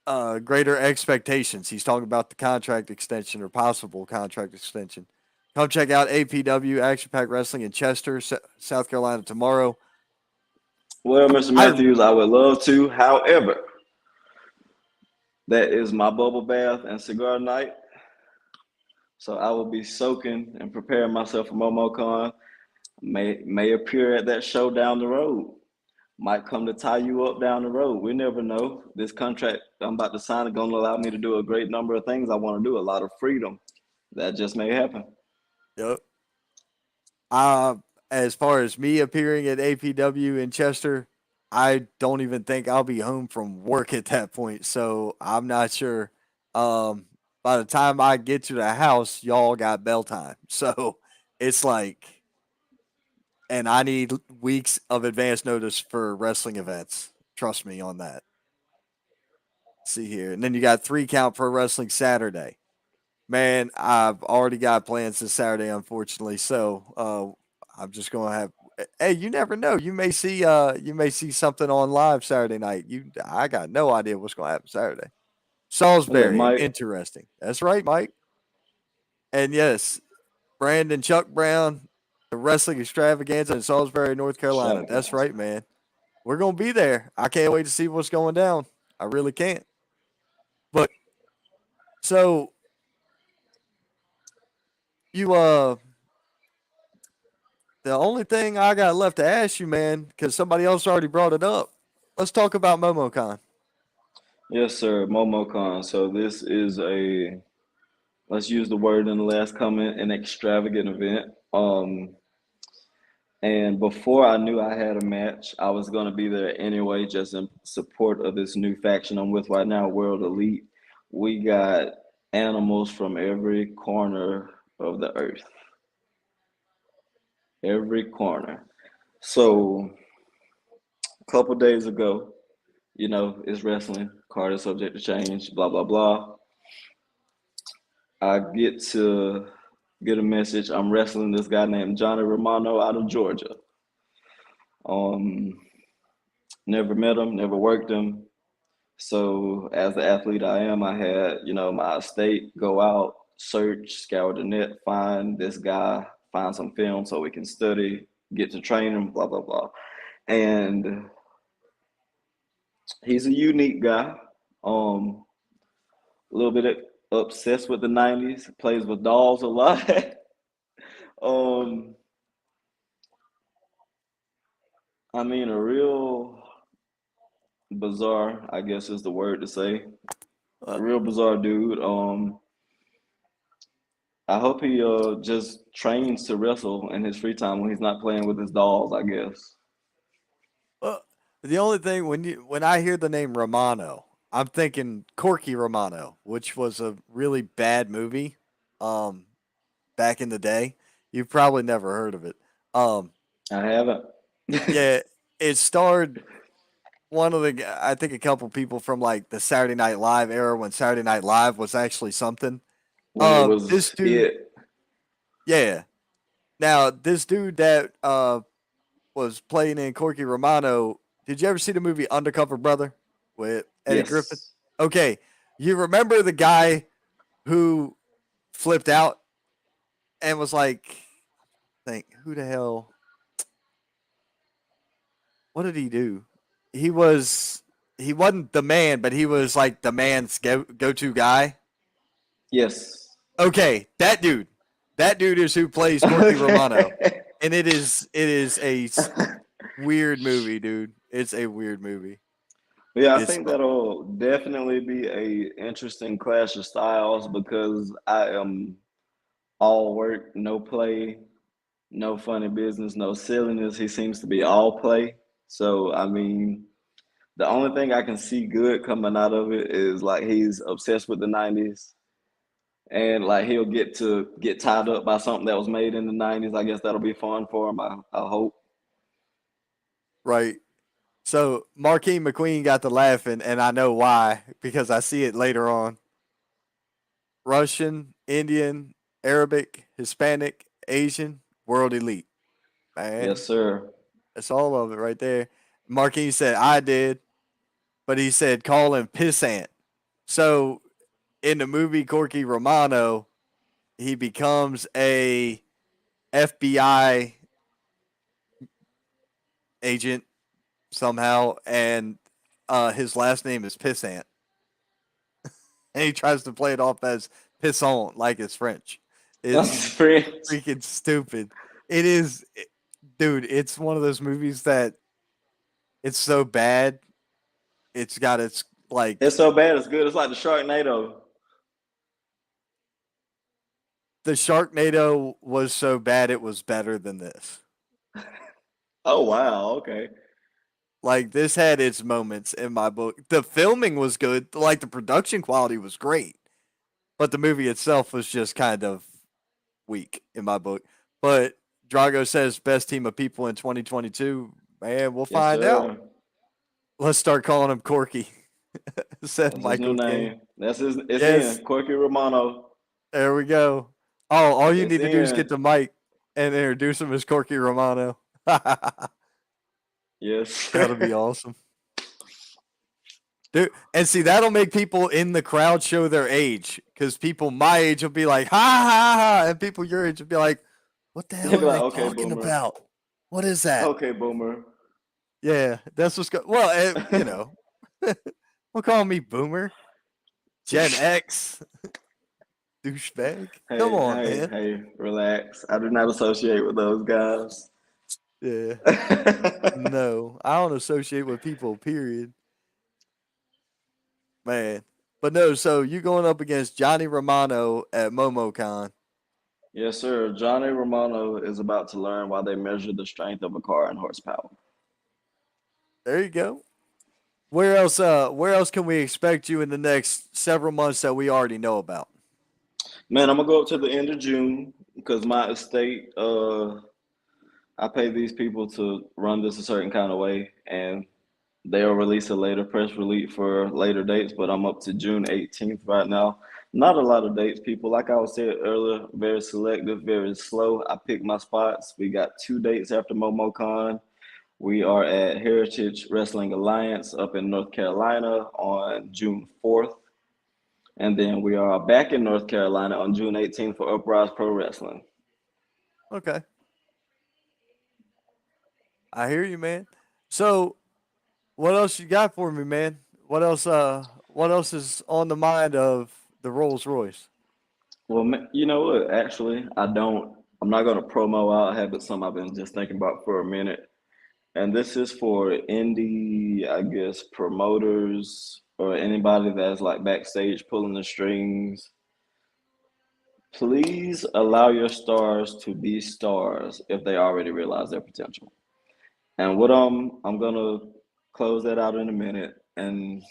Greater expectations. He's talking about the contract extension or possible contract extension. Come check out APW Action Pack Wrestling in Chester, South Carolina tomorrow. Well, Mr. I Matthews, I would love to. However, that is my bubble bath and cigar night. So I will be soaking and preparing myself for MomoCon. May appear at that show down the road. Might come to tie you up down the road. We never know. This contract I'm about to sign is going to allow me to do a great number of things I want to do. A lot of freedom. That just may happen. yep. Uh, as far as me appearing at APW in Chester, I don't even think I'll be home from work at that point. So I'm not sure. Um, by the time I get to the house, y'all got bell time. So it's like, and I need weeks of advance notice for wrestling events. Trust me on that. See here. And then you got 3 count pro wrestling Saturday. Man, I've already got plans this Saturday, unfortunately. So I'm just gonna have. Hey, you never know. You may see something on live Saturday night. I got no idea what's gonna happen Saturday. Look, Salisbury, Mike, interesting. That's right, Mike. And yes, Brandon Chuck Brown, the wrestling extravaganza in Salisbury, North Carolina. That's extravaganza. right, man. We're gonna be there. I can't wait to see what's going down. I really can't. But so you the only thing I got left to ask you, man, because somebody else already brought it up. Let's talk about MomoCon. Yes, sir. MomoCon. So this is a, let's use the word in the last comment, an extravagant event. And before I knew I had a match, I was going to be there anyway, just in support of this new faction I'm with right now, World Elite. We got animals from every corner of the earth, every corner. So a couple days ago, it's wrestling, card is subject to change, blah, blah, blah. I get a message. I'm wrestling this guy named Johnny Romano out of Georgia. Um, Never met him, never worked him. So as the athlete I am, I had, my estate go out. scour the net, find this guy, find some film so we can study, get to train him, blah blah blah. And he's a unique guy. A little bit obsessed with the '90s. Plays with dolls a lot. um, I mean, a real bizarre, I guess is the word to say. Uh, A real bizarre dude. I hope he just trains to wrestle in his free time when he's not playing with his dolls, I guess. uh, the only thing when I hear the name Romano, I'm thinking Corky Romano, which was a really bad movie. Um, Back in the day, you've probably never heard of it. Um, I haven't. yeah, it starred one of I think a couple people from like the Saturday Night Live era when Saturday Night Live was actually something. When it This was dude, it. yeah. Now this dude that was playing in Corky Romano. Did you ever see the movie Undercover Brother with Eddie Griffin? Yes. Okay, you remember the guy who flipped out and was like, "Think who the hell? What did he do? He was he wasn't the man, but he was like the man's go to guy." Yes. Okay, that dude. That dude is who plays Corky Romano. Okay. And it is a weird movie, dude. It's a weird movie. Yeah, I It's think that'll definitely be a interesting clash of styles because I am all work, no play, no funny business, no silliness. He seems to be all play. So I mean, the only thing I can see good coming out of it is like he's obsessed with the '90s, and like he'll get to get tied up by something that was made in the '90s. I guess that'll be fun for him. I hope. right. So Marquis McQueen got to laughing, and I know why because I see it later on. Russian, Indian, Arabic, Hispanic, Asian, world elite. Yes, Man, sir. that's all of it right there. Marquis said I did, but he said call him pissant. So in the movie Corky Romano, he becomes a FBI agent somehow, and his last name is Pissant, and he tries to play it off as Pissant, like it's French. It's That's French. freaking stupid. It is, dude. It's one of those movies that it's so bad. It's got its It's like so bad, it's good. It's like the Sharknado. the Sharknado was so bad it was better than this. Oh wow, okay. Like this had its moments in my book. The filming was good, like the production quality was great, but the movie itself was just kind of weak in my book. But Drago says best team of people in 2022. Man, we'll Yes, find out. sir. Let's start calling him Corky, said That's his new Michael King. name. That's his. It's Yes, in Corky Romano. there we go. Oh, all you It's need to do is get in. the mic and introduce him as Corky Romano. Yes. That'll be awesome. Dude, and see that'll make people in the crowd show their age because people my age will be like ha ha ha, and people your age will be like, "What the He'll hell be are like, they okay, talking boomer. about? What is that?" Okay, boomer. Yeah, that's what's going. Well, don't call me boomer, Gen X, douchebag. Come Hey, on, hey, man. hey, relax. I do not associate with those guys. Yeah, no, I don't associate with people. Period, man. But no, so you going up against Johnny Romano at MomoCon. Yes, sir. Johnny Romano is about to learn why they measure the strength of a car in horsepower. There you go. Where else can we expect you in the next several months that we already know about? Man, I'm gonna go up to the end of June because my estate, I pay these people to run this a certain kind of way, and they'll release a later press release for later dates. But I'm up to June 18th right now. Not a lot of dates, people. Like I was saying earlier, very selective, very slow. I pick my spots. We got 2 dates after MomoCon. We are at Heritage Wrestling Alliance up in North Carolina on June 4th. And then we are back in North Carolina on June 18th for Uprise Pro Wrestling. Okay. I hear you, man. So, what else you got for me, man? What else is on the mind of the Rolls Royce? Well, you know what? Actually, I'm not going to promo out. I have it some I've been just thinking about for a minute. And this is for indie, I guess, promoters or anybody that's like backstage pulling the strings. Please allow your stars to be stars if they already realize their potential. And what I'm gonna close that out in a minute. And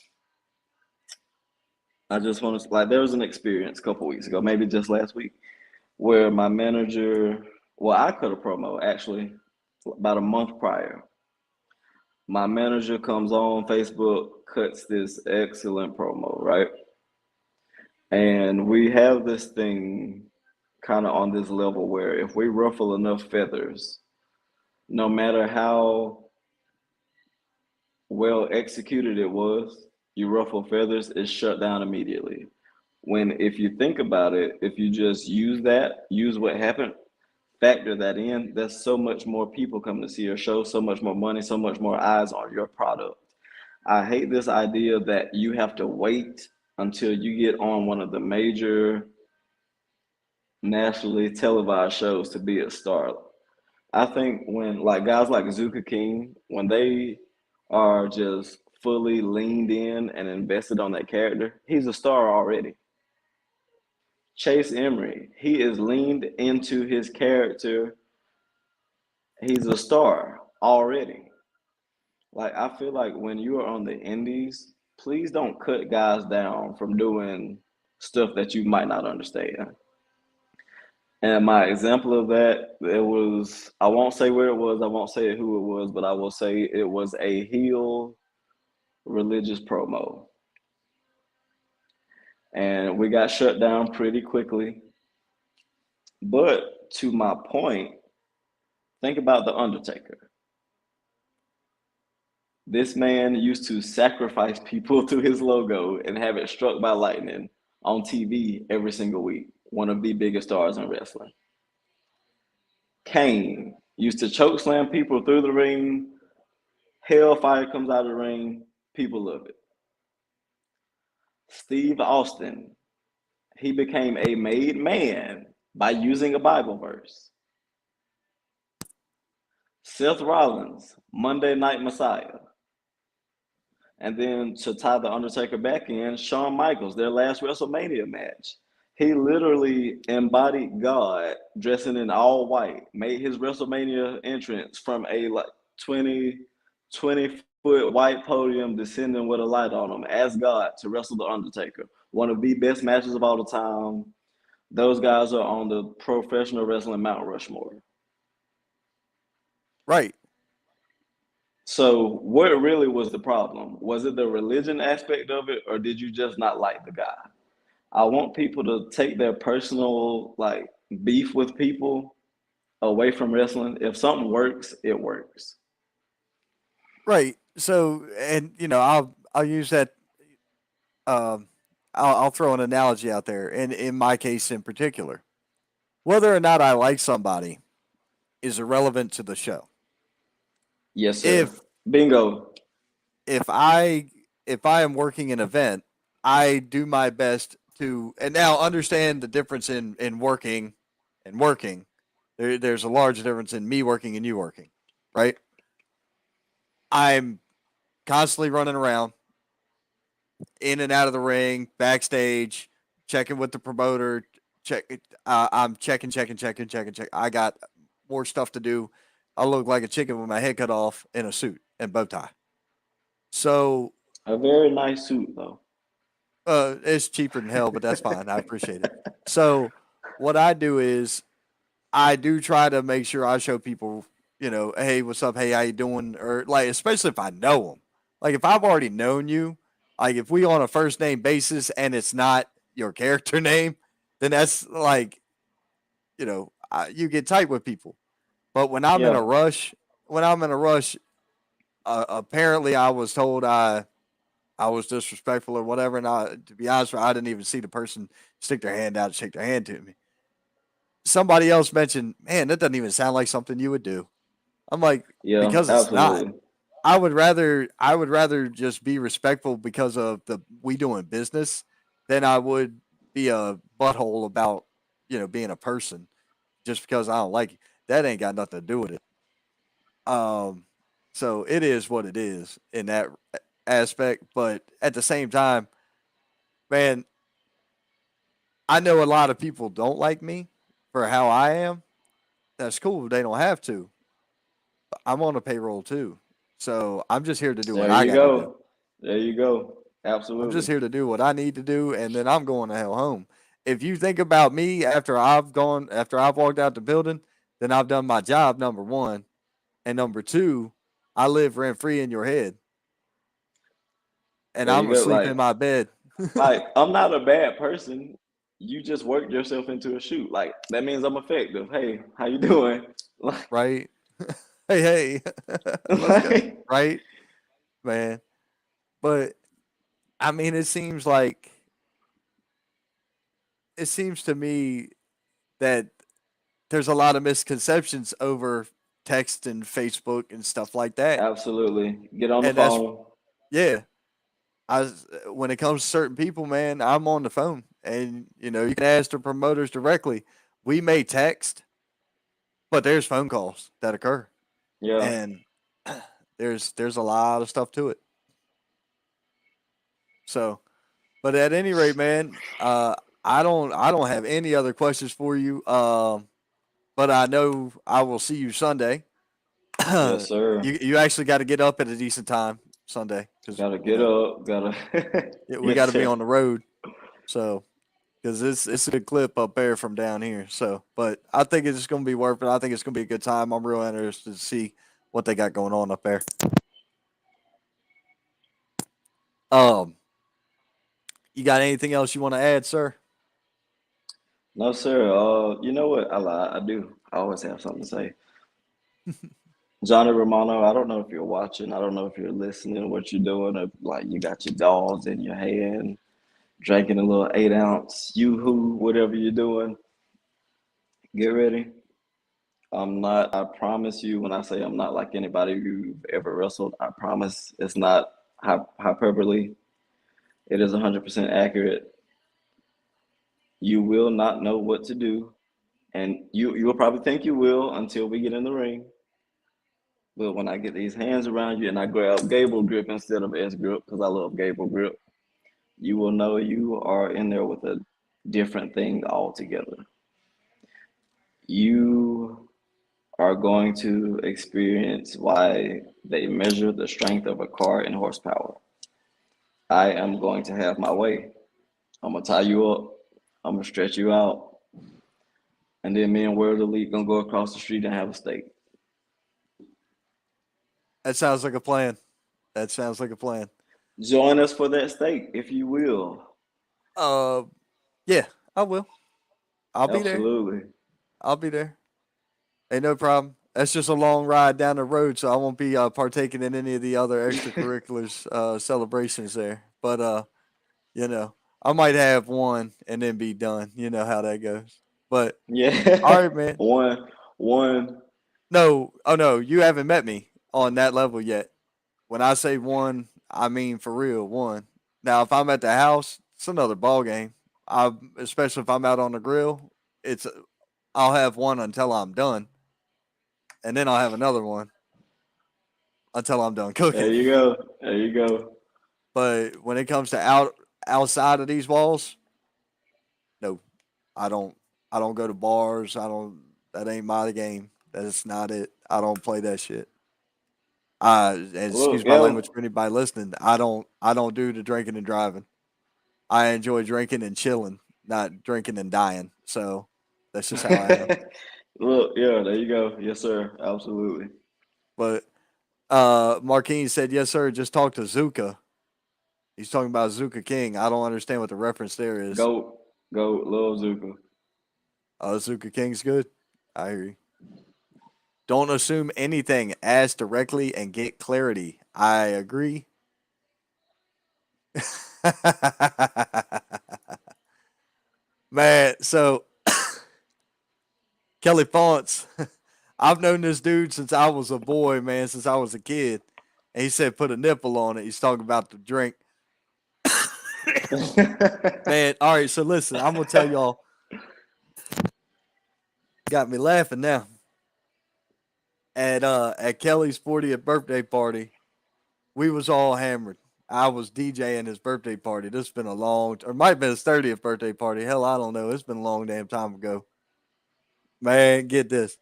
I just want to like there was an experience a couple weeks ago, maybe just last week, where my manager, well, I cut a promo actually about a month prior. My manager comes on Facebook, cuts this excellent promo, right? And we have this thing kind of on this level where if we ruffle enough feathers, no matter how well executed it was, you ruffle feathers, it's shut down immediately. When, if you think about it, if you just use what happened, factor that in, there's so much more people coming to see your show, so much more money, so much more eyes on your product. I hate this idea that you have to wait until you get on one of the major nationally televised shows to be a star. I think when like guys like Zuka King, when they are just fully leaned in and invested on that character, he's a star already. Chase Emery, he is leaned into his character. He's a star already. Like I feel like when you are on the indies, please don't cut guys down from doing stuff that you might not understand. And my example of that, it was, I won't say where it was, I won't say who it was, but I will say it was a heel religious promo. And we got shut down pretty quickly. But to my point, think about The Undertaker. This man used to sacrifice people to his logo and have it struck by lightning on TV every single week. One of the biggest stars in wrestling. Kane used to choke slam people through the ring. Hellfire comes out of the ring. People love it. Steve Austin, he became a made man by using a Bible verse. Seth Rollins, Monday Night Messiah. And then to tie the Undertaker back in, Shawn Michaels, their last WrestleMania match. He literally embodied God dressing in all white, made his WrestleMania entrance from a like 20 foot white podium descending with a light on him as God to wrestle the Undertaker. One of the best matches of all the time. Those guys are on the professional wrestling Mount Rushmore. Right. So, what really was the problem? Was it the religion aspect of it, or did you just not like the guy? I want people to take their personal like beef with people away from wrestling. If something works, it works. Right. So, and I'll use that. Um, I'll throw an analogy out there, and in my case in particular, whether or not I like somebody is irrelevant to the show. Yes, sir. If Bingo. if I if I am working an event, I do my best to, and now understand the difference in working and working. There's a large difference in me working and you working, right? I'm constantly running around, in and out of the ring, backstage, checking with the promoter. Check. I'm checking. I got more stuff to do. I look like a chicken with my head cut off in a suit and bow tie. So A very nice suit, though. it's cheaper than hell, but that's fine. I appreciate it. So what I do is I do try to make sure I show people, hey, what's up? Hey, how you doing? Or like, especially if I know them. Like if I've already known you, like if we on a first name basis and it's not your character name, then that's like, you get tight with people. But Yeah. when I'm in a rush, apparently I was told I I was disrespectful or whatever. And to be honest, I didn't even see the person stick their hand out and shake their hand to me. Somebody else mentioned, man, that doesn't even sound like something you would do. I'm like, Yeah, because it's not. absolutely. I would rather just be respectful because of the we doing business than I would be a butthole about being a person just because I don't like it. That ain't got nothing to do with it. Um, so it is what it is in that aspect. But at the same time, man, I know a lot of people don't like me for how I am. That's cool. They don't have to. I'm on a payroll too. So I'm just here to do what There I you got to do. go. There you go. I'm just Absolutely. here to do what I need to do, and then I'm going to hell home. If you think about me after I've walked out the building, then I've done my job, number one. And number two, I live rent free in your head, and There you I'm go. asleep in my bed. I'm not a bad person. You just worked yourself into a shoot. Like that means I'm effective. Hey, how you doing? Like, Right? Hey, hey, let's go. like, Right, man. But I mean, it seems to me that there's a lot of misconceptions over text and Facebook and stuff like that. absolutely. Get on the And that's phone. yeah. When it comes to certain people, man, I'm on the phone, and you can ask the promoters directly. We may text, but there's phone calls that occur, Yeah. and there's a lot of stuff to it. So, but at any rate, man, I don't have any other questions for you. But I know I will see you Sunday. Yes, sir. You actually got to get up at a decent time Sunday because Gotta get up. Gotta. we Yes, got to be sir. on the road. So because it's a good clip up there from down here. So, but I think it's going to be worth it. I think it's going to be a good time. I'm real interested to see what they got going on up there. Um, you got anything else you want to add, sir? No, sir. You know what? I lie. I do. I always have something to say. Johnny Romano, I don't know if you're watching. I don't know if you're listening, what you're doing. Or, like you got your dogs in your hand, drinking a little 8 ounce yoo-hoo, whatever you're doing. Get ready. I'm not, I promise you, when I say I'm not like anybody you've ever wrestled, I promise it's not hyperbole. It is 100% accurate. You will not know what to do, and you'll probably think you will until we get in the ring. But when I get these hands around you and I grab Gable grip instead of S grip, because I love Gable grip, you will know you are in there with a different thing altogether. You are going to experience why they measure the strength of a car in horsepower. I am going to have my way. I'm gonna tie you up. I'm gonna stretch you out, and then me and World Elite gonna go across the street and have a steak. That sounds like a plan. That sounds like a plan. Join us for that steak, if you will. Uh, yeah, I will. I'll be there. Absolutely. I'll be there. Ain't no problem. That's just a long ride down the road, so I won't be partaking in any of the other extracurriculars celebrations there. But I might have one and then be done. You know how that goes. But all Yeah. right, man. One. No, oh no, you haven't met me on that level yet. When I say one, I mean for real one. Now, if I'm at the house, it's another ball game. Especially if I'm out on the grill, it's I'll have one until I'm done, and then I'll have another one until I'm done There cooking. you go. There you go. But when it comes to outside of these walls, no, I don't. I don't go to bars. I don't. That ain't my game. That's not it. I don't play that shit. And Look, excuse my yeah. language for anybody listening. I don't. I don't do the drinking and driving. I enjoy drinking and chilling, not drinking and dying. So that's just how I am. Look, yeah, there you go. Yes, sir. Absolutely. But Marquine said, "Yes, sir. Just talk to Zuka." He's talking about Zuka King. I don't understand what the reference there is. Go, go, love Zuka. Zuka King's good. I hear you. Don't assume anything. Ask directly and get clarity. I agree. Man, so Kelly Fonts, I've known this dude since I was a boy, man, since I was a kid. And he said put a nipple on it. He's talking about the drink. Man, all right, so listen, I'm gonna tell y'all, got me laughing now. At Kelly's 40th birthday party, we was all hammered. I was DJing his birthday party. This has been a long, or might have been his 30th birthday party. Hell, I don't know. It's been a long damn time ago. Man, get this.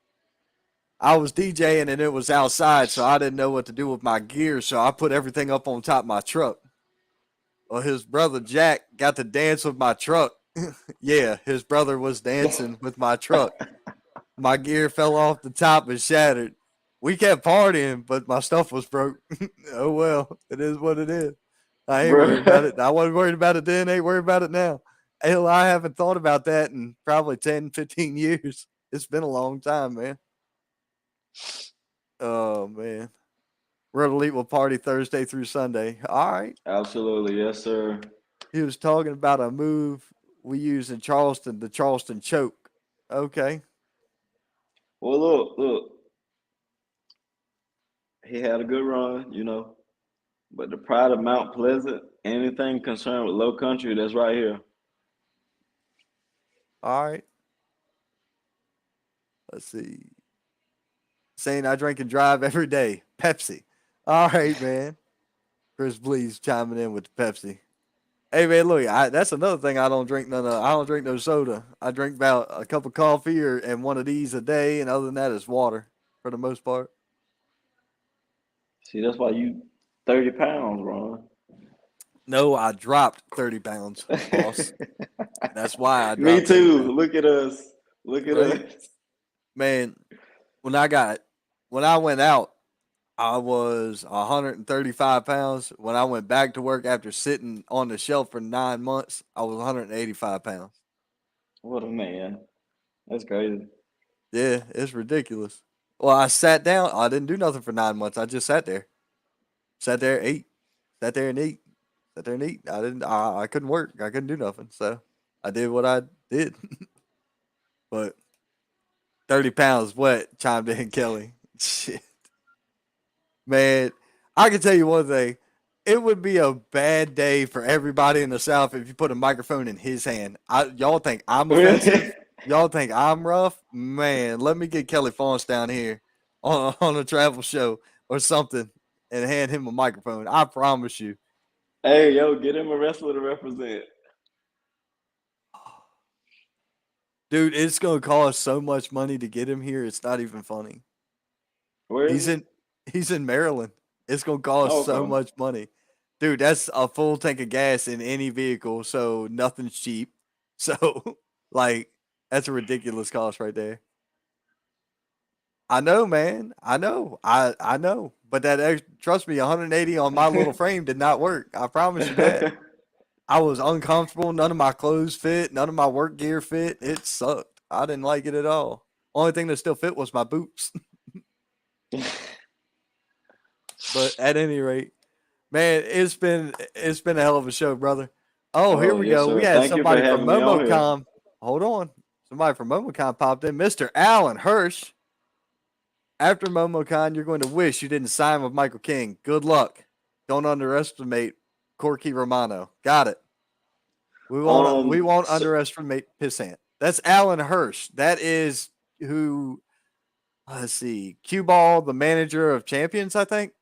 I was DJing and it was outside, so I didn't know what to do with my gear, so I put everything up on top of my truck. Well, his brother Jack got to dance with my truck. Yeah, his brother was dancing with my truck. My gear fell off the top and shattered. We kept partying, but my stuff was broke. Oh well, it is what it is. I ain't worried about it. I wasn't worried about it then, ain't worried about it now. Hell, I haven't thought about that in probably 10, 15 years. It's been a long time, man. Oh man. We're gonna leave a party Thursday through Sunday. All right. Absolutely, yes, sir. He was talking about a move we use in Charleston, the Charleston choke. Okay. Well, look. He had a good run, but the pride of Mount Pleasant, anything concerned with low country, that's right here. All right. Let's see. Saying I drink and drive every day. Pepsi. All right, man. Chris Blees chiming in with the Pepsi. Hey man, look, that's another thing I don't drink none of. I don't drink no soda. I drink about a cup of coffee and one of these a day, and other than that, it's water for the most part. See, that's why you 30 pounds, Ron. No, I dropped 30 pounds, boss. That's why I Me dropped 30 too. pounds. Look at us. Look at Right? us. Man, when I went out, I was 135 pounds. When I went back to work after sitting on the shelf for 9 months, I was 185 pounds. What a man. That's crazy. Yeah, it's ridiculous. Well, I sat down. I didn't do nothing for 9 months. I just sat there. Sat there, ate. Sat there and ate. Sat there and eat. I didn't. I couldn't work. I couldn't do nothing. So I did what I did. But 30 pounds what? Chimed in Kelly. Shit, man. I can tell you one thing. It would be a bad day for everybody in the South if you put a microphone in his hand. Y'all think I'm offensive? Really? Y'all think I'm rough? Man, let me get Kelly Fonts down here on a travel show or something and hand him a microphone. I promise you. Hey, yo, get him a wrestler to represent. Dude, it's gonna cost so much money to get him here. It's not even funny. Where is He's he? in he's in Maryland. It's gonna cost Oh, so okay. much money. Dude, that's a full tank of gas in any vehicle, so nothing's cheap. So like that's a ridiculous cost right there. I know, man. I know. I know. But trust me, 180 on my little frame did not work. I promise you that. I was uncomfortable. None of my clothes fit. None of my work gear fit. It sucked. I didn't like it at all. Only thing that still fit was my boots. But at any rate, man, it's been a hell of a show, brother. Oh, here Oh, we yes, go. We sir. had Thank you for somebody from having me on here. MomoCom. Hold on. Somebody from MomoCon popped in. Mr. Alan Hirsch. After MomoCon, you're going to wish you didn't sign with Michael King. Good luck. Don't underestimate Corky Romano. Got it. We won't So, underestimate Pissant. That's Alan Hirsch. That is who, let's see, Cue Ball, the manager of champions, I think.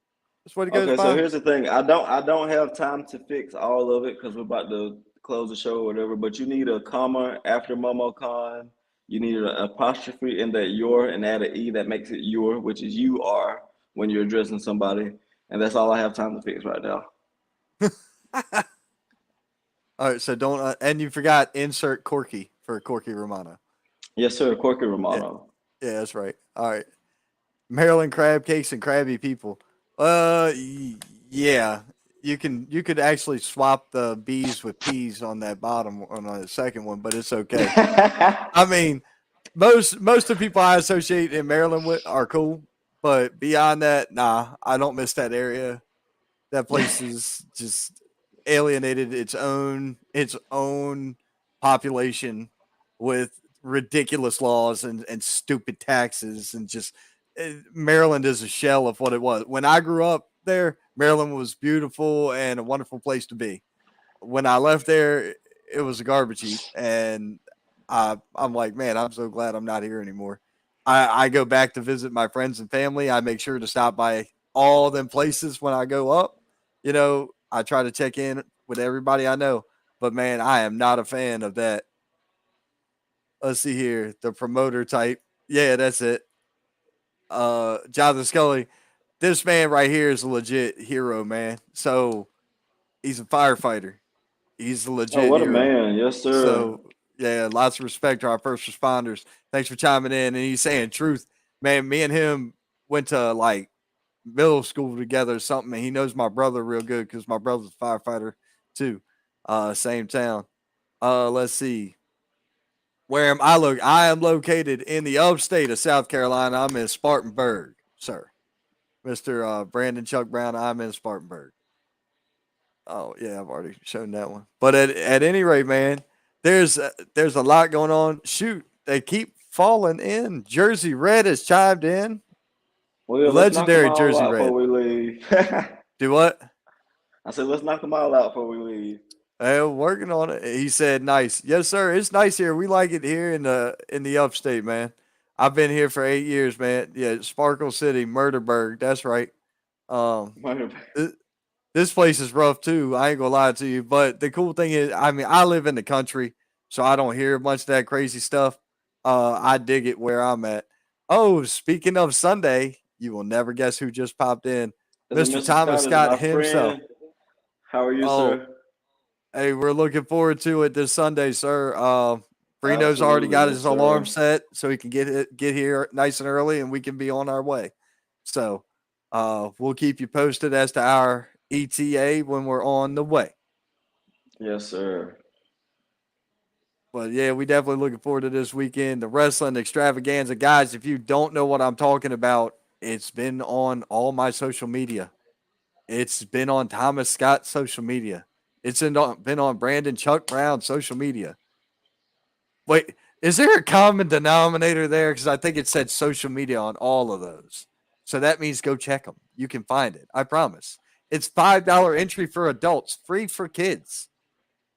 That's what he goes okay, so by. here's the thing. I don't have time to fix all of it because we're about to close the show or whatever. But you need a comma after MomoCon. You need an apostrophe in that your and add an e that makes it your, which is you are when you're addressing somebody. And that's all I have time to fix right now. All right, so don't and you forgot insert Corky for Corky Romano. Yes, sir. Corky Yeah, Romano. yeah, that's right. All right, Maryland crab cakes and crabby people. Yeah, you could actually swap the B's with P's on that bottom on the second one, but it's okay. I mean, most of the people I associate in Maryland with are cool, but beyond that, nah, I don't miss that area. That place is just alienated its own population with ridiculous laws and stupid taxes and just Maryland is a shell of what it was. When I grew up there, Maryland was beautiful and a wonderful place to be. When I left there, it was a garbage heap, and I'm like, man, I'm so glad I'm not here anymore. I go back to visit my friends and family. I make sure to stop by all them places when I go up. I try to check in with everybody I know. But man, I am not a fan of that. Let's see here, the promoter type. Yeah, that's it. Jonathan Scully. This man right here is a legit hero, man. So he's a firefighter. He's a Oh, legit what a hero. man. Yes, sir. So yeah, lots of respect to our first responders. Thanks for chiming in. And he's saying truth, man. Me and him went to like middle school together or something, and he knows my brother real good because my brother's a firefighter too. Same town. Let's see. Where am I? Look, I am located in the upstate of South Carolina. I'm in Spartanburg, sir. Mr. Brandon Chuck Brown. I'm in Spartanburg. Oh yeah, I've already shown that one. But at any rate, man, there's a lot going on. Shoot, they keep falling in. Jersey Red has chived in. Well, let's knock them Legendary all Jersey out before Red. we leave. Do what? I said, let's knock them all out before we leave. Working on it. He said, "Nice, yes, sir. It's nice here. We like it here in the upstate, man. I've been here for 8 years, man. Yeah, Sparkle City, Murderburg. That's right. Um, th- this place is rough too. I ain't gonna lie to you. But the cool thing is, I mean, I live in the country, so I don't hear much of that crazy stuff. I dig it where I'm at. Oh, speaking of Sunday, you will never guess who just popped in, Is it Mr. Mr. Thomas Scott? Is it Scott my himself. friend? How are you, Oh, sir? hey, we're looking forward to it this Sunday, sir. Brino's already Absolutely, got yes, his alarm sir. set, so he can get here nice and early, and we can be on our way. So, we'll keep you posted as to our ETA when we're on the way. Yes, sir. But yeah, we definitely looking forward to this weekend. The wrestling extravaganza, guys. If you don't know what I'm talking about, it's been on all my social media. It's been on Thomas Scott's social media. Been on Brandon Chuck Brown's social media. Wait, is there a common denominator there? Because I think it said social media on all of those. So that means go check them. You can find it. I promise. It's $5 entry for adults, free for kids.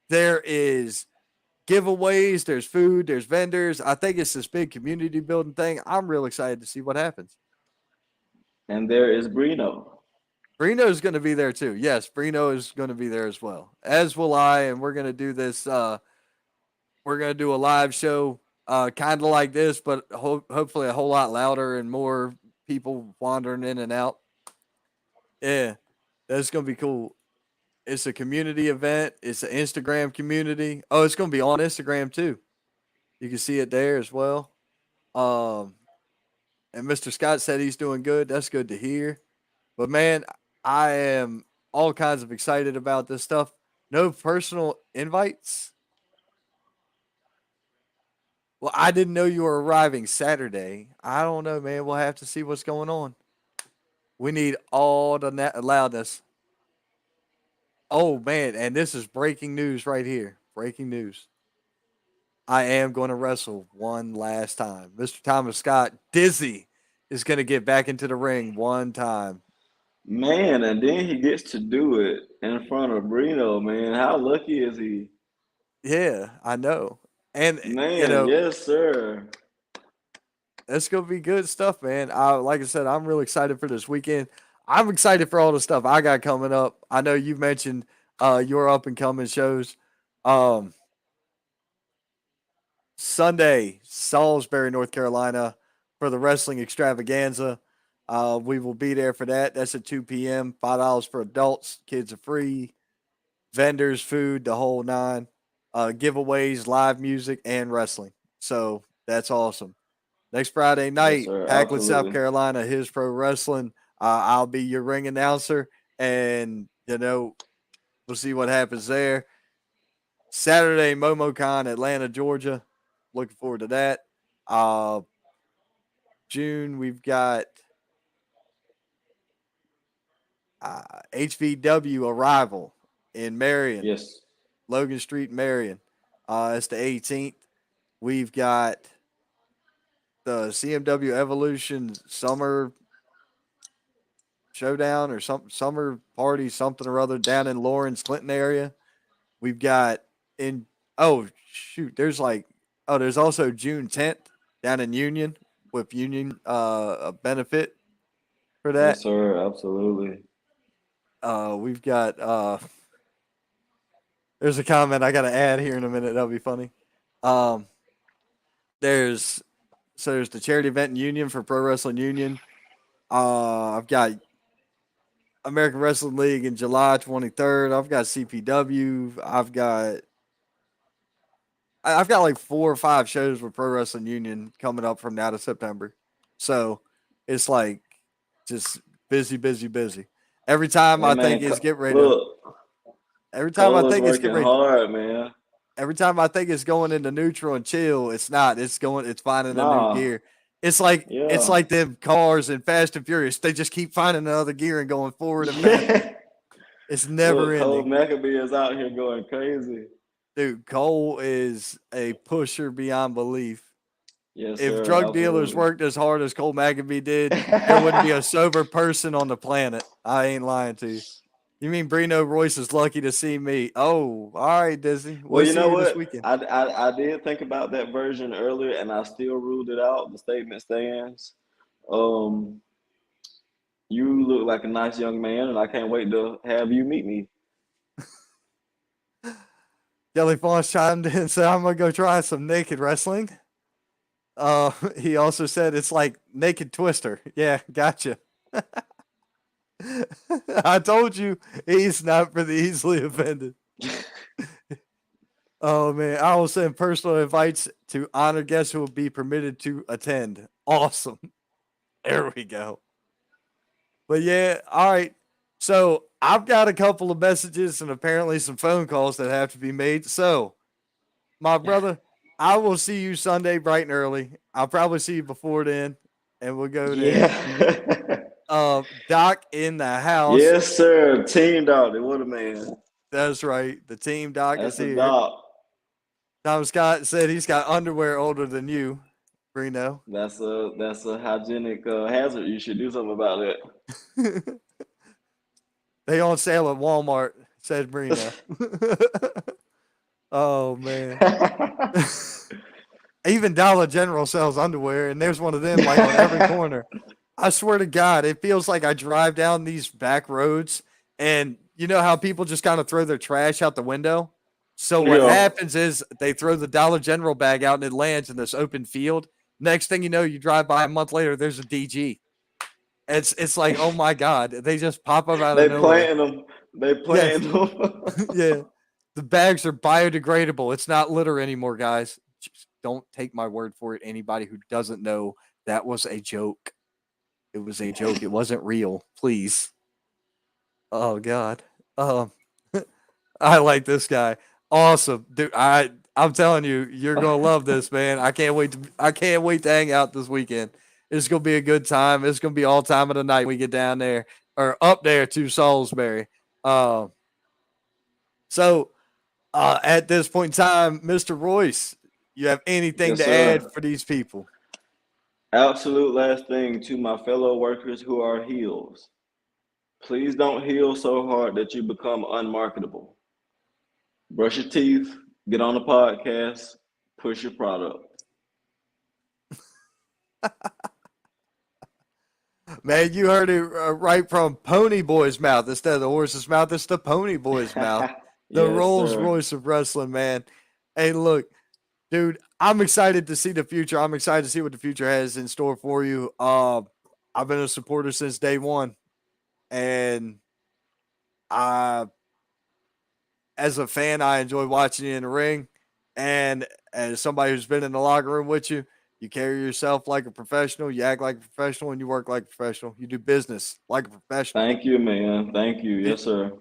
There is giveaways, there's food, there's vendors. I think it's this big community building thing. I'm real excited to see what happens. And there is Brino. Brino is going to be there too. Yes, Brino is going to be there as well. As will I, and we're going to do this. We're going to do a live show, kind of like this, but hopefully a whole lot louder and more people wandering in and out. Yeah, that's going to be cool. It's a community event. It's an Instagram community. Oh, it's going to be on Instagram too. You can see it there as well. Um, and Mr. Scott said he's doing good. That's good to hear. But man, I am all kinds of excited about this stuff. No personal invites. Well, I didn't know you were arriving Saturday. I don't know, man. We'll have to see what's going on. We need all the loudness. Oh man, and this is breaking news right here. Breaking news. I am going to wrestle one last time. Mr. Thomas Scott, Dizzy, is going to get back into the ring one time. Man, and then he gets to do it in front of Brino, man. How lucky is he? Yeah, I know. And you Man, know, yes, sir. it's gonna be good stuff, man. Like I said, I'm really excited for this weekend. I'm excited for all the stuff I got coming up. I know you've mentioned your up and coming shows. Um, Sunday, Salisbury, North Carolina, for the wrestling extravaganza. We will be there for that. That's at 2 p.m. $5 for adults. Kids are free. Vendors, food, the whole nine. Giveaways, live music, and wrestling. So that's awesome. Next Friday Yes, night, sir. Packlet, South Absolutely. Carolina, His Pro Wrestling. I'll be your ring announcer, and we'll see what happens there. Saturday, MomoCon, Atlanta, Georgia. Looking forward to that. Uh, June, we've got HVW Arrival. in Marion, Yes. Logan Street, Marion. It's the 18th. We've got the CMW Evolution Summer Showdown or some summer party, something or other down in Lawrence, Clinton area. We've got in oh shoot, there's also June 10th down in Union with Union a benefit for Yes, that. sir. Absolutely. We've got there's a comment I got to add here in a minute. That'll be funny. Um, there's there's the charity event in Union for Pro Wrestling Union. I've got American Wrestling League in July 23rd. I've got CPW. I've got like 4 or 5 shows with Pro Wrestling Union coming up from now to September. So it's like just busy, busy, busy. Every time Hey I think man, it's get ready to, look, every time I Cole is think it's get working ready, hard, man. every time I think it's going into neutral and chill, it's not. It's finding a new Nah, gear. It's yeah. like them cars in Fast and Furious. They just keep finding another gear and going forward and faster. It's never Look, Cole ending. McAbee is out here going crazy. Dude, Cole is a pusher beyond belief. Yes, If sir. drug dealers Absolutely. worked as hard as Cole McAfee did, there wouldn't be a sober person on the planet. I ain't lying to you. You mean Brino Royce is lucky to see me? Oh, all right, Disney. Well, We'll you see know you this what? weekend. I did think about that version earlier, and I still ruled it out. The statement stands. Um, you look like a nice young man, and I can't wait to have you meet me. Kelly Fawns chimed in and said, I'm going to go try some naked wrestling. He also said it's like naked twister. Yeah, gotcha. I told you he's not for the easily offended. Oh man, I will send personal invites to honored guests who will be permitted to attend. Awesome. There we go. But yeah, all right. So I've got a couple of messages and apparently some phone calls that have to be made. So, my brother, I will see you Sunday bright and early. I'll probably see you before then, and we'll go there. Yeah. Doc in the house. Yes, sir. Team dog. What a man. That's right. The team Doc is That's the here. dog. Tom Scott said he's got underwear older than you, Brino. That's a hygienic hazard. You should do something about They on sale at Walmart, said Brino. it. Oh man. Even Dollar General sells underwear, and there's one of them like on every corner. I swear to God, it feels like I drive down these back roads, and you know how people just kind of throw their trash out the window? So what Yeah. happens is they throw the Dollar General bag out and it lands in this open field. Next thing you know, you drive by a month later, there's a DG. It's like, oh my God, they just pop up out of They nowhere. planting them. They Yes. planting them. Yeah. The bags are biodegradable. It's not litter anymore, guys. Just don't take my word for it. Anybody who doesn't know, that was a joke. It was a joke. It wasn't real. Please. Oh God. Um, I like this guy. Awesome, dude. I'm telling you, you're gonna love this, man. I can't wait to hang out this weekend. It's gonna be a good time. It's gonna be all time of the night when we get down there or up there to Salisbury. Um, so at this point in time, Mr. Royce, you have anything Yes, to add sir. for these people? Absolute last thing to my fellow workers who are heels. Please don't heal so hard that you become unmarketable. Brush your teeth, get on the podcast, push your product. Man, you heard it right from Pony Boy's mouth instead of the horse's mouth. It's the Pony Boy's mouth. The Yes, Rolls sir. Royce of Wrestling, man. Hey, look, dude, I'm excited to see the future. I'm excited to see what the future has in store for you. I've been a supporter since day one, and I, as a fan, I enjoy watching you in the ring. And as somebody who's been in the locker room with you, you carry yourself like a professional. You act like a professional, and you work like a professional. You do business like a professional. Thank you, man. Thank you. Did, Yes, sir.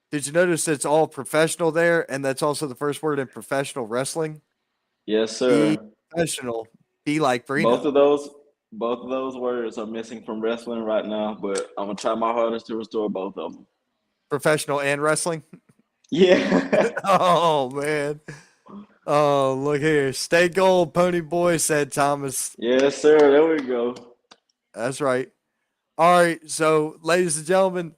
did you notice it's all professional there, and that's also the first word in professional wrestling? Yes, Be sir. professional. Be like Both Brino. of those both of those words are missing from wrestling right now, but I'm gonna try my hardest to restore both of them. Professional and wrestling. Yeah. Oh man. Oh, look here. Stay gold, Pony Boy, said Thomas. Yes, sir. There we go. That's right. All right. So, ladies and gentlemen,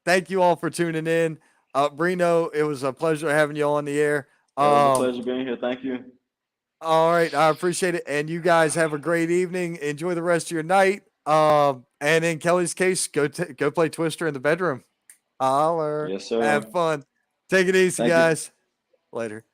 thank you all for tuning in. Brino, it was a pleasure having you on the air. It was a pleasure being here. Thank you. All right. I appreciate it. And you guys have a great evening. Enjoy the rest of your night. And in Kelly's case, go play Twister in the bedroom. Holler. Yes, sir. Have fun. Take it easy, Thank you. guys. Later.